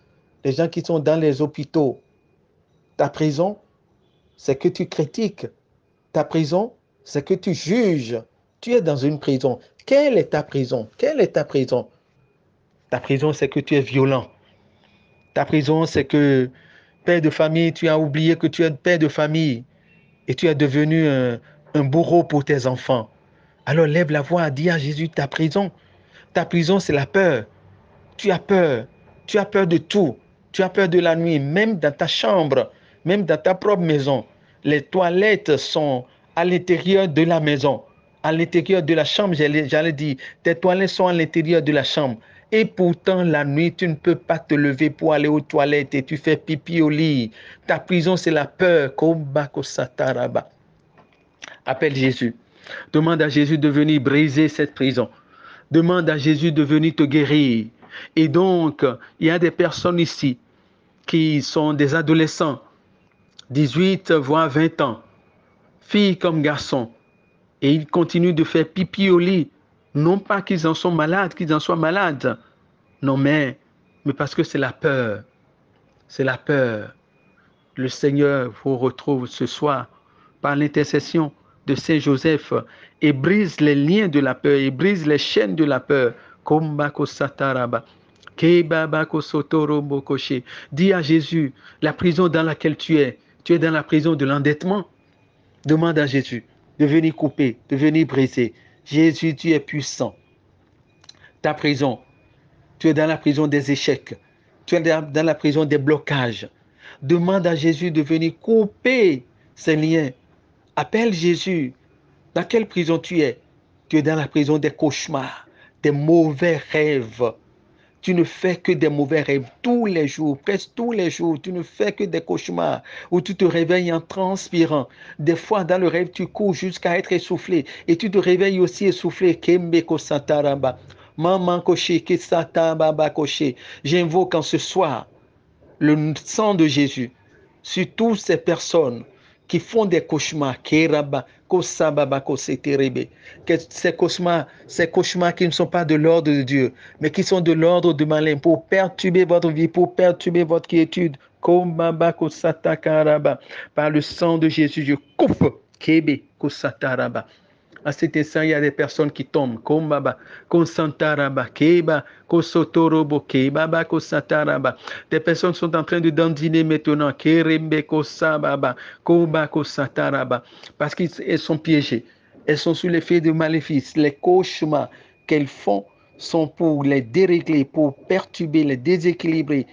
les gens qui sont dans les hôpitaux. Ta prison, c'est que tu critiques. Ta prison, c'est que tu juges. Tu es dans une prison. Quelle est ta prison? Quelle est ta prison? Ta prison, c'est que tu es violent. Ta prison, c'est que, père de famille, tu as oublié que tu es père de famille et tu es devenu un bourreau pour tes enfants. Alors lève la voix, dis à Jésus ta prison. Ta prison, c'est la peur. Tu as peur. Tu as peur de tout. Tu as peur de la nuit, même dans ta chambre, même dans ta propre maison. Les toilettes sont à l'intérieur de la maison, à l'intérieur de la chambre, j'allais dire. Tes toilettes sont à l'intérieur de la chambre. Et pourtant, la nuit, tu ne peux pas te lever pour aller aux toilettes et tu fais pipi au lit. Ta prison, c'est la peur. Appelle Jésus. Demande à Jésus de venir briser cette prison. Demande à Jésus de venir te guérir. Et donc, il y a des personnes ici qui sont des adolescents, 18 voire 20 ans, filles comme garçons, Et ils continuent de faire pipi au lit. Non pas qu'ils en sont malades, qu'ils en soient malades. Non, mais parce que c'est la peur. C'est la peur. Le Seigneur vous retrouve ce soir par l'intercession de Saint Joseph et brise les liens de la peur et brise les chaînes de la peur. Dis à Jésus, la prison dans laquelle tu es dans la prison de l'endettement. Demande à Jésus de venir couper, de venir briser. Jésus, tu es puissant. Ta prison, tu es dans la prison des échecs. Tu es dans la prison des blocages. Demande à Jésus de venir couper ces liens. Appelle Jésus. Dans quelle prison tu es? Tu es dans la prison des cauchemars, des mauvais rêves. Tu ne fais que des mauvais rêves tous les jours, presque tous les jours. Tu ne fais que des cauchemars où tu te réveilles en transpirant. Des fois, dans le rêve, tu cours jusqu'à être essoufflé et tu te réveilles aussi essoufflé. J'invoque en ce soir le sang de Jésus sur toutes ces personnes qui font des cauchemars, que ces cauchemars qui ne sont pas de l'ordre de Dieu, mais qui sont de l'ordre de malin, pour perturber votre vie, pour perturber votre quiétude. Par le sang de Jésus, je coupe. À cet instant, il y a des personnes qui tombent. Des personnes sont en train de dandiner maintenant. Parce qu'elles sont piégées. Elles sont sous l'effet de maléfices. Les cauchemars qu'elles font sont pour les dérégler, pour perturber, les déséquilibrer.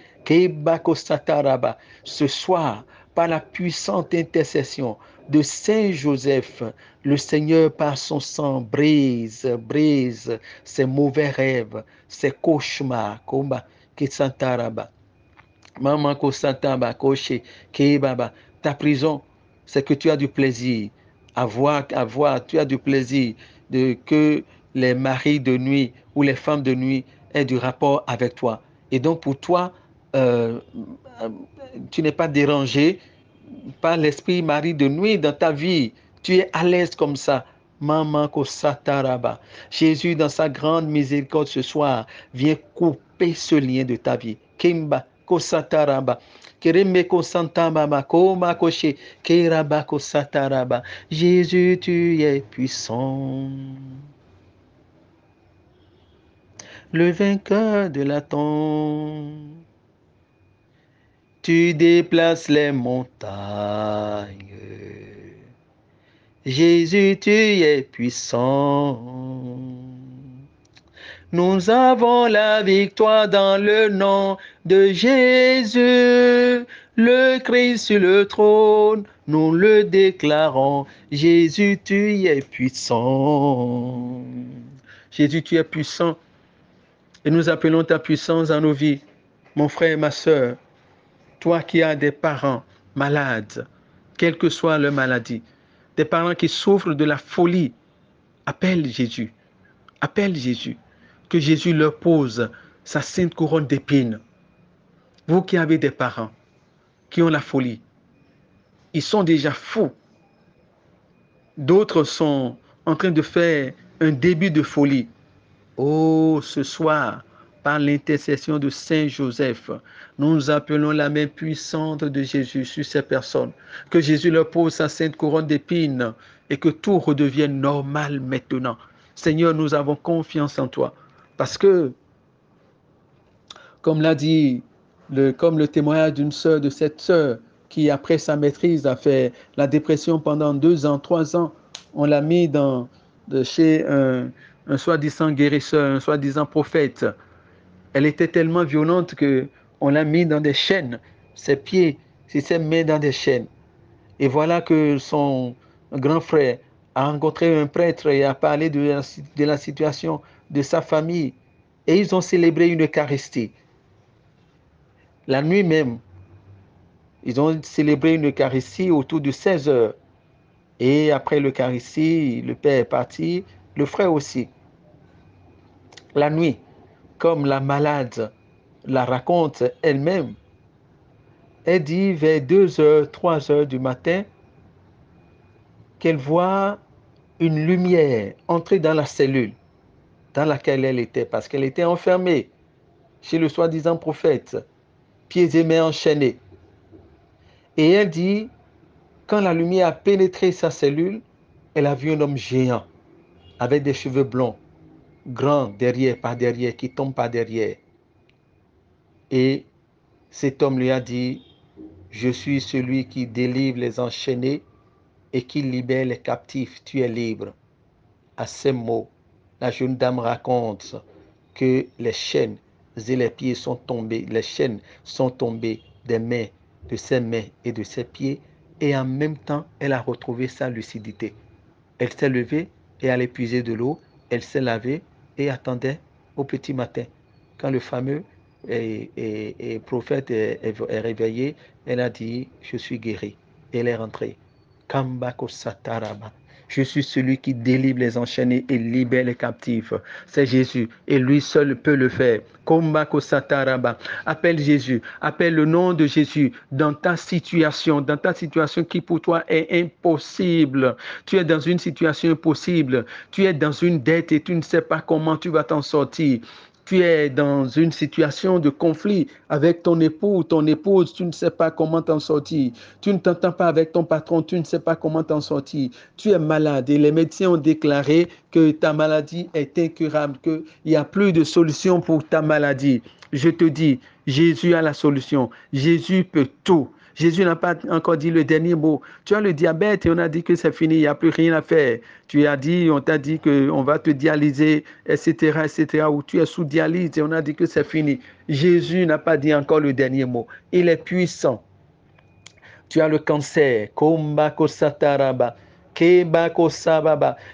Ce soir, par la puissante intercession de Saint Joseph, le Seigneur, par son sang, brise ces mauvais rêves, ces cauchemars. Ta prison, c'est que tu as du plaisir tu as du plaisir que les maris de nuit ou les femmes de nuit aient du rapport avec toi. Et donc pour toi, euh, tu n'es pas dérangé par l'esprit mari de nuit dans ta vie. Tu es à l'aise comme ça. Maman Kosataraba. Jésus, dans sa grande miséricorde ce soir, vient couper ce lien de ta vie. Kimba Kosataraba. Kereme Kosantama Koma Koshe. Keraba Kosataraba. Jésus, tu es puissant. Le vainqueur de la tombe. Tu déplaces les montagnes. Jésus, tu es puissant. Nous avons la victoire dans le nom de Jésus, le Christ sur le trône. Nous le déclarons. Jésus, tu es puissant. Jésus, tu es puissant. Et nous appelons ta puissance dans nos vies. Mon frère et ma soeur, toi qui as des parents malades, quelle que soit leur maladie, des parents qui souffrent de la folie, appelle Jésus. Appelle Jésus. Que Jésus leur pose sa sainte couronne d'épines. Vous qui avez des parents qui ont la folie, ils sont déjà fous. D'autres sont en train de faire un début de folie. Oh, ce soir, par l'intercession de Saint Joseph, nous appelons la main puissante de Jésus sur ces personnes. Que Jésus leur pose sa sainte couronne d'épines et que tout redevienne normal maintenant. Seigneur, nous avons confiance en toi. Parce que, comme l'a dit, comme le témoignage d'une sœur, de cette sœur, qui après sa maîtrise a fait la dépression pendant 2 ans, 3 ans, on l'a mis chez un soi-disant guérisseur, un soi-disant prophète. Elle était tellement violente qu'on l'a mis dans des chaînes, ses pieds, ses mains dans des chaînes. Et voilà que son grand frère a rencontré un prêtre et a parlé de la situation de sa famille. Et ils ont célébré une Eucharistie. La nuit même, ils ont célébré une Eucharistie autour de 16 heures. Et après l'Eucharistie, le père est parti, le frère aussi. La nuit, comme la malade la raconte elle-même, elle dit vers 2 heures, 3 heures du matin qu'elle voit une lumière entrer dans la cellule dans laquelle elle était, parce qu'elle était enfermée chez le soi-disant prophète, pieds et mains enchaînés. Et elle dit, quand la lumière a pénétré sa cellule, elle a vu un homme géant, avec des cheveux blonds, grand derrière, par derrière, qui tombe par derrière. Et cet homme lui a dit, je suis celui qui délivre les enchaînés et qui libère les captifs, tu es libre. À ces mots, la jeune dame raconte que les chaînes et les pieds sont tombés, les chaînes sont tombées des mains, de ses mains et de ses pieds, et en même temps, elle a retrouvé sa lucidité. Elle s'est levée et allait puiser de l'eau, elle s'est lavée et attendait au petit matin. Quand le fameux prophète est réveillé, elle a dit, je suis guérie. Elle est rentrée. Kambako Sataraba. Je suis celui qui délivre les enchaînés et libère les captifs. C'est Jésus et lui seul peut le faire. Kombako Sataraba. Appelle Jésus, appelle le nom de Jésus dans ta situation qui pour toi est impossible. Tu es dans une situation impossible. Tu es dans une dette et tu ne sais pas comment tu vas t'en sortir. Tu es dans une situation de conflit avec ton époux ou ton épouse, tu ne sais pas comment t'en sortir. Tu ne t'entends pas avec ton patron, tu ne sais pas comment t'en sortir. Tu es malade et les médecins ont déclaré que ta maladie est incurable, qu'il n'y a plus de solution pour ta maladie. Je te dis, Jésus a la solution. Jésus peut tout. Jésus n'a pas encore dit le dernier mot. Tu as le diabète et on a dit que c'est fini, il n'y a plus rien à faire. Tu as dit, on t'a dit qu'on va te dialyser, etc., etc., ou tu es sous dialyse et on a dit que c'est fini. Jésus n'a pas dit encore le dernier mot. Il est puissant. Tu as le cancer. Et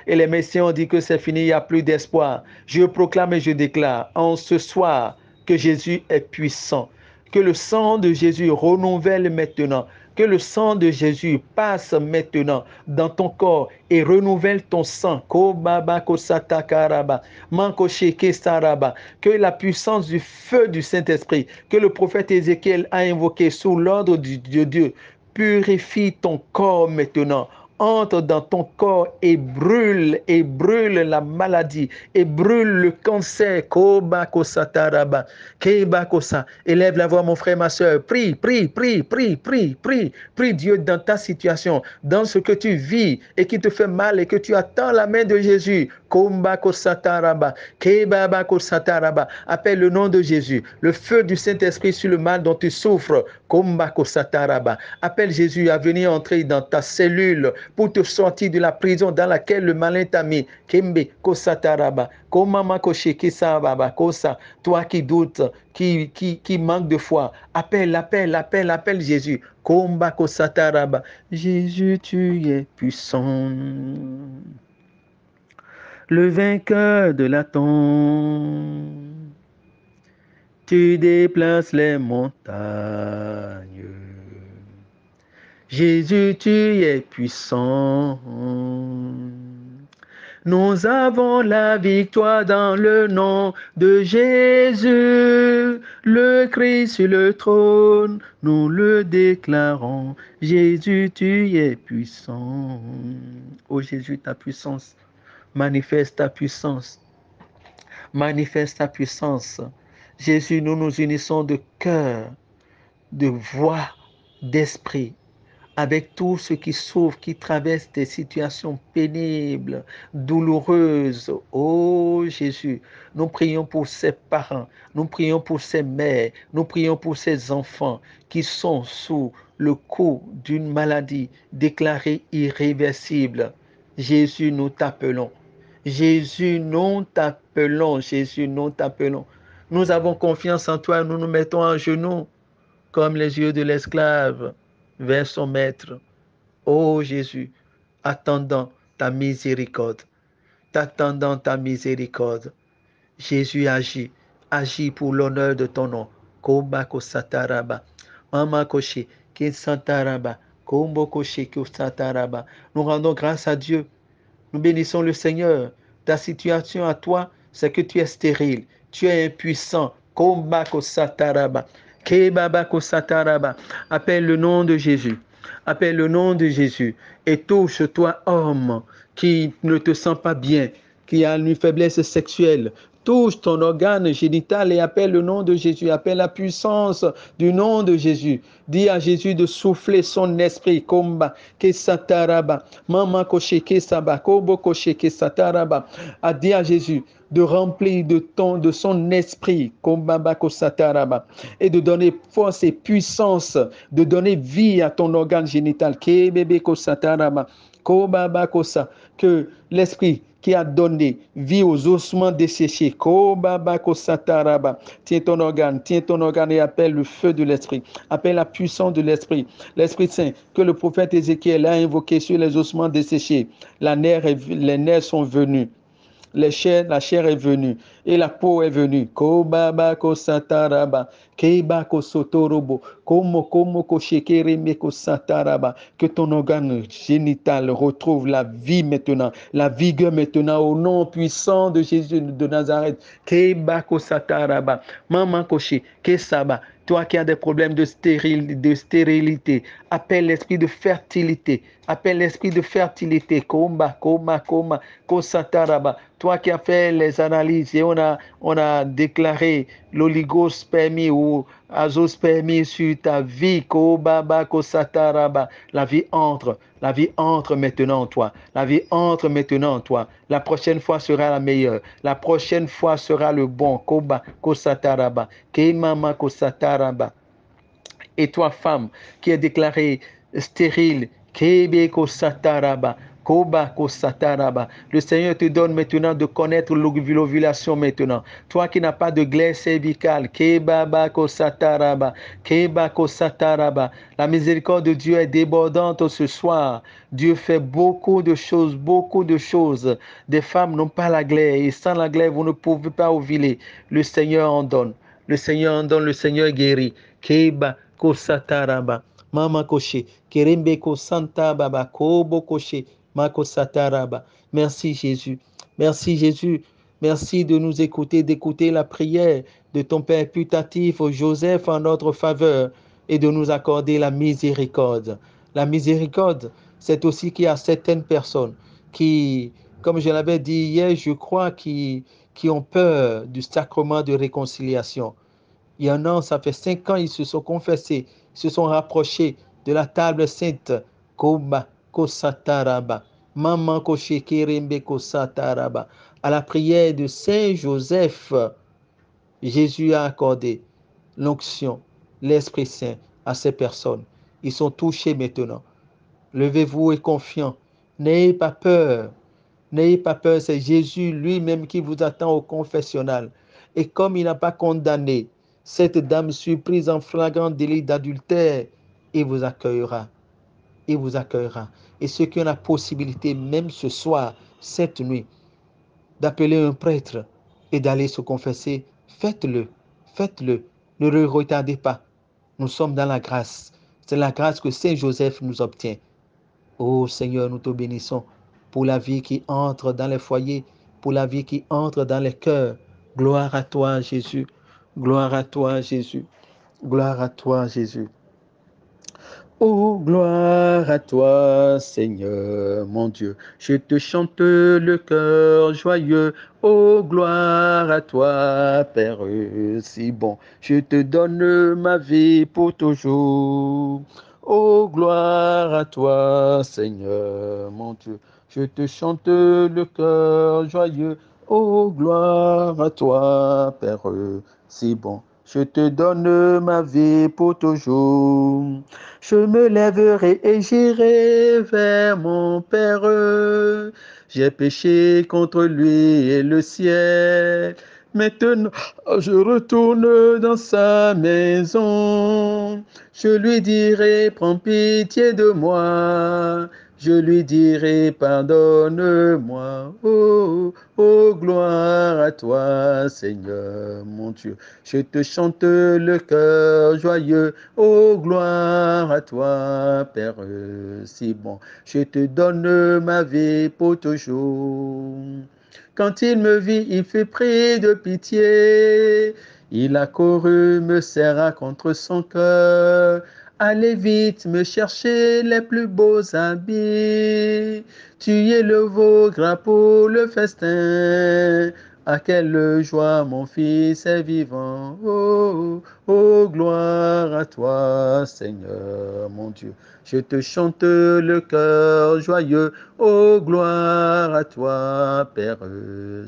les messieurs ont dit que c'est fini, il n'y a plus d'espoir. Je proclame et je déclare en ce soir que Jésus est puissant. Que le sang de Jésus renouvelle maintenant. Que le sang de Jésus passe maintenant dans ton corps et renouvelle ton sang. Que la puissance du feu du Saint-Esprit, que le prophète Ézéchiel a invoqué sous l'ordre de Dieu, purifie ton corps maintenant. Entre dans ton corps et brûle la maladie et brûle le cancer. Élève la voix, mon frère, ma soeur. Prie Dieu dans ta situation, dans ce que tu vis et qui te fait mal et que tu attends la main de Jésus. Appelle le nom de Jésus, le feu du Saint-Esprit sur le mal dont tu souffres. Appelle Jésus à venir entrer dans ta cellule pour te sortir de la prison dans laquelle le malin t'a mis. Toi qui doutes, qui manque de foi, appelle Jésus. Jésus, tu es puissant. Le vainqueur de la tombe. Tu déplaces les montagnes. Jésus, tu es puissant. Nous avons la victoire dans le nom de Jésus, le Christ sur le trône, nous le déclarons. Jésus, tu es puissant. Oh Jésus, ta puissance, manifeste ta puissance. Manifeste ta puissance. Jésus, nous nous unissons de cœur, de voix, d'esprit, avec tous ceux qui souffrent, qui traversent des situations pénibles, douloureuses. Oh Jésus, nous prions pour ces parents, nous prions pour ces mères, nous prions pour ces enfants qui sont sous le coup d'une maladie déclarée irréversible. Jésus, nous t'appelons. Jésus, nous t'appelons. Jésus, nous t'appelons. Nous avons confiance en toi, nous nous mettons en genoux comme les yeux de l'esclave vers son maître. Ô Jésus, attendant ta miséricorde, t'attendant ta miséricorde. Jésus agit, agit pour l'honneur de ton nom. Kombako sataraba, mama koshi, ki sataraba, kombo koshi ki sataraba. Nous rendons grâce à Dieu. Nous bénissons le Seigneur. Ta situation à toi, c'est que tu es stérile, tu es impuissant. Kombako sataraba. Appelle le nom de Jésus. Appelle le nom de Jésus et touche-toi, homme. qui ne te sent pas bien, qui a une faiblesse sexuelle, touche ton organe génital et appelle le nom de Jésus, appelle la puissance du nom de Jésus. Dis à Jésus de souffler son esprit. Komba, kesataraba, mama koche kesaba, kobo koche kesataraba. A dit à Jésus de remplir de son esprit, kombaba kosataraba, et de donner force et puissance, de donner vie à ton organe génital. Kebebe kosataraba, kobaba kosa, que l'esprit qui a donné vie aux ossements desséchés. Tiens ton organe et appelle le feu de l'esprit. Appelle la puissance de l'esprit. L'Esprit Saint que le prophète Ézéchiel a invoqué sur les ossements desséchés. Les nerfs sont venus. La chair est venue et la peau est venue. Kobaba kosataraba, keba kosotorobo, komo koshekereme kosataraba. Que ton organe génital retrouve la vie maintenant, la vigueur maintenant au nom puissant de Jésus de Nazareth. Keba kosataraba, maman koshe, kesaba. Toi qui as des problèmes de stérilité, appelle l'esprit de fertilité. Appelle l'esprit de fertilité. Koma, kosataraba. Toi qui as fait les analyses et on a déclaré l'oligospermie ou azospermie sur ta vie. Kobaba, kosataraba. La vie entre maintenant en toi. La vie entre maintenant en toi. La prochaine fois sera la meilleure. La prochaine fois sera le bon. Koba, kosataraba. Kemama, kosataraba. Et toi, femme, qui est déclarée stérile, Kebe kosataraba, koba kosataraba. Le Seigneur te donne maintenant de connaître l'ovulation maintenant. Toi qui n'as pas de glaire cervicale, kebaba kosataraba, keba kosataraba. La miséricorde de Dieu est débordante ce soir. Dieu fait beaucoup de choses, beaucoup de choses. Des femmes n'ont pas la glaire et sans la glaire, vous ne pouvez pas ovuler. Le Seigneur en donne. Le Seigneur en donne, le Seigneur guérit. Keba kosataraba. Mama koshe, kerembe kosanta baba, kobo koshe, mako sataraba. Merci Jésus. Merci Jésus. Merci de nous écouter, d'écouter la prière de ton Père putatif Joseph en notre faveur et de nous accorder la miséricorde. La miséricorde, c'est aussi qu'il y a certaines personnes qui, comme je l'avais dit hier, je crois, qui ont peur du sacrement de réconciliation. Il y en a, ça fait 5 ans, ils se sont confessés, ils se sont rapprochés de la table sainte. Koba, kosataraba, maman koshe kerembe kosataraba. À la prière de Saint Joseph, Jésus a accordé l'onction, l'Esprit Saint à ces personnes. Ils sont touchés maintenant. Levez-vous et confiants. N'ayez pas peur. N'ayez pas peur, c'est Jésus lui-même qui vous attend au confessionnal. Et comme il n'a pas condamné cette dame surprise en flagrant délit d'adultère, il vous accueillera. Il vous accueillera. Et ceux qui ont la possibilité, même ce soir, cette nuit, d'appeler un prêtre et d'aller se confesser, faites-le. Faites-le. Ne le retardez pas. Nous sommes dans la grâce. C'est la grâce que Saint Joseph nous obtient. Ô Seigneur, nous te bénissons pour la vie qui entre dans les foyers, pour la vie qui entre dans les cœurs. Gloire à toi, Jésus. Gloire à toi, Jésus. Gloire à toi, Jésus. Oh, gloire à toi, Seigneur, mon Dieu. Je te chante le cœur joyeux. Oh, gloire à toi, Père si bon. Je te donne ma vie pour toujours. Oh, gloire à toi, Seigneur, mon Dieu. Je te chante le cœur joyeux. Oh, gloire à toi, Père si bon. Je te donne ma vie pour toujours. Je me lèverai et j'irai vers mon Père. J'ai péché contre lui et le ciel. Maintenant, je retourne dans sa maison. Je lui dirai, prends pitié de moi. Je lui dirai, pardonne-moi. Oh, oh, gloire à toi, Seigneur, mon Dieu. Je te chante le cœur joyeux. Oh, gloire à toi, Père si bon. Je te donne ma vie pour toujours. Quand il me vit, il fut pris de pitié. Il a couru, me serra contre son cœur. Allez vite me chercher les plus beaux habits. Tuez le veau gras pour le festin. À quelle joie mon fils est vivant. Oh, oh, gloire à toi, Seigneur mon Dieu. Je te chante le cœur joyeux. Oh, gloire à toi, Père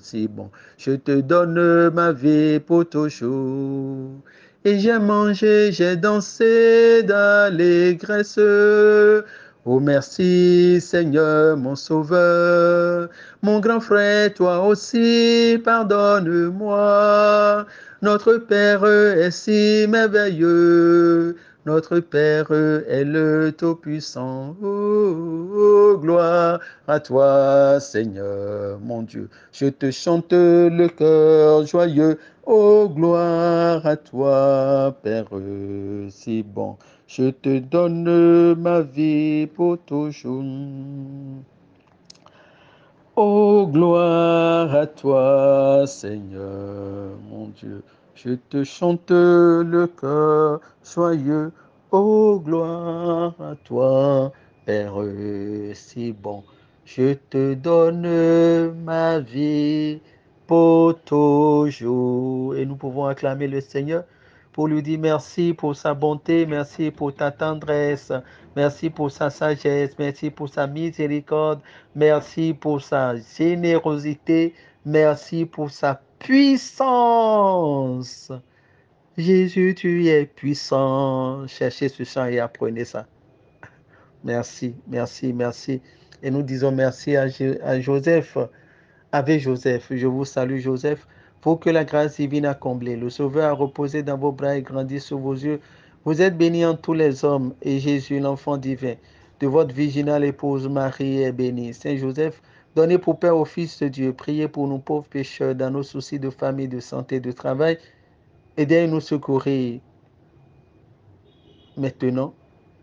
si bon. Je te donne ma vie pour toujours. Et j'ai mangé, j'ai dansé d'allégresse. Oh merci Seigneur mon sauveur. Mon grand frère, toi aussi, pardonne-moi. Notre Père est si merveilleux. Notre Père est le Tout-Puissant. Oh, gloire à toi, Seigneur, mon Dieu. Je te chante le cœur joyeux. Oh, gloire à toi, Père si bon. Je te donne ma vie pour toujours. Oh, gloire à toi, Seigneur, mon Dieu. Je te chante le cœur joyeux. Oh, gloire à toi, Père si bon. Je te donne ma vie pour toujours. Et nous pouvons acclamer le Seigneur pour lui dire merci pour sa bonté, merci pour ta tendresse, merci pour sa sagesse, merci pour sa miséricorde, merci pour sa générosité, merci pour sa puissance. Jésus, tu es puissant. Cherchez ce chant et apprenez ça. Merci, merci, merci. Et nous disons merci à Joseph. Avec Joseph, je vous salue Joseph, pour que la grâce divine a comblé. Le Sauveur a reposé dans vos bras et grandi sous vos yeux. Vous êtes béni en tous les hommes, et Jésus, l'enfant divin, de votre virginale épouse Marie est béni. Saint Joseph, donnez pour Père au Fils de Dieu, priez pour nous pauvres pécheurs dans nos soucis de famille, de santé, de travail. Aidez-nous secourir maintenant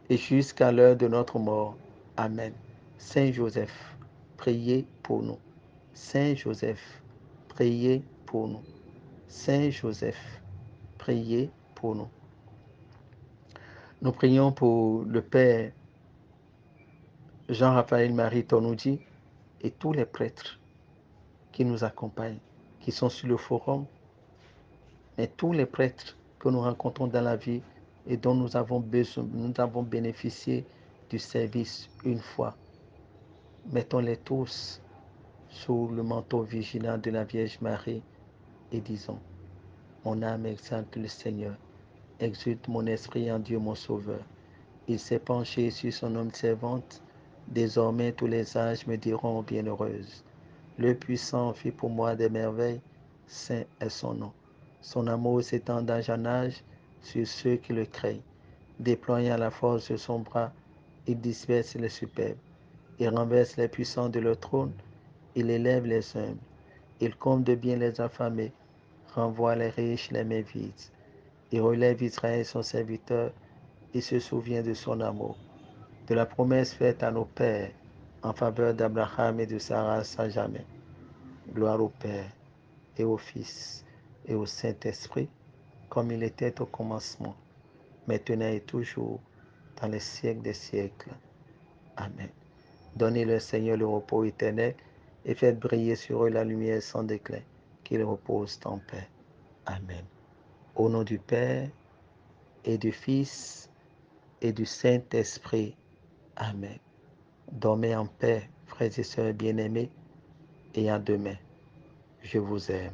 et jusqu'à l'heure de notre mort. Amen. Saint Joseph, priez pour nous. Saint Joseph, priez pour nous. Saint Joseph, priez pour nous. Nous prions pour le Père Jean-Raphaël Marie Tonoudi et tous les prêtres qui nous accompagnent, qui sont sur le forum, mais tous les prêtres que nous rencontrons dans la vie et dont nous avons bénéficié du service une fois. Mettons-les tous sous le manteau vigilant de la Vierge Marie et disons, mon âme exalte le Seigneur, exulte mon esprit en Dieu mon Sauveur. Il s'est penché sur son homme servante, désormais tous les âges me diront bienheureuse. Le puissant fit pour moi des merveilles, saint est son nom. Son amour s'étend d'âge en âge sur ceux qui le craignent. Déployant la force de son bras, il disperse les superbes. Il renverse les puissants de leur trône, il élève les humbles. Il comble de bien les affamés, renvoie les riches les mains vides. Il relève Israël son serviteur, il se souvient de son amour, de la promesse faite à nos pères en faveur d'Abraham et de Sarah à jamais. Gloire au Père et au Fils et au Saint-Esprit, comme il était au commencement, maintenant et toujours, dans les siècles des siècles. Amen. Donnez-leur, Seigneur, le repos éternel et faites briller sur eux la lumière sans déclin, qu'ils reposent en paix. Amen. Au nom du Père et du Fils et du Saint-Esprit. Amen. Dormez en paix, frères et sœurs bien-aimés, et à demain. Je vous aime.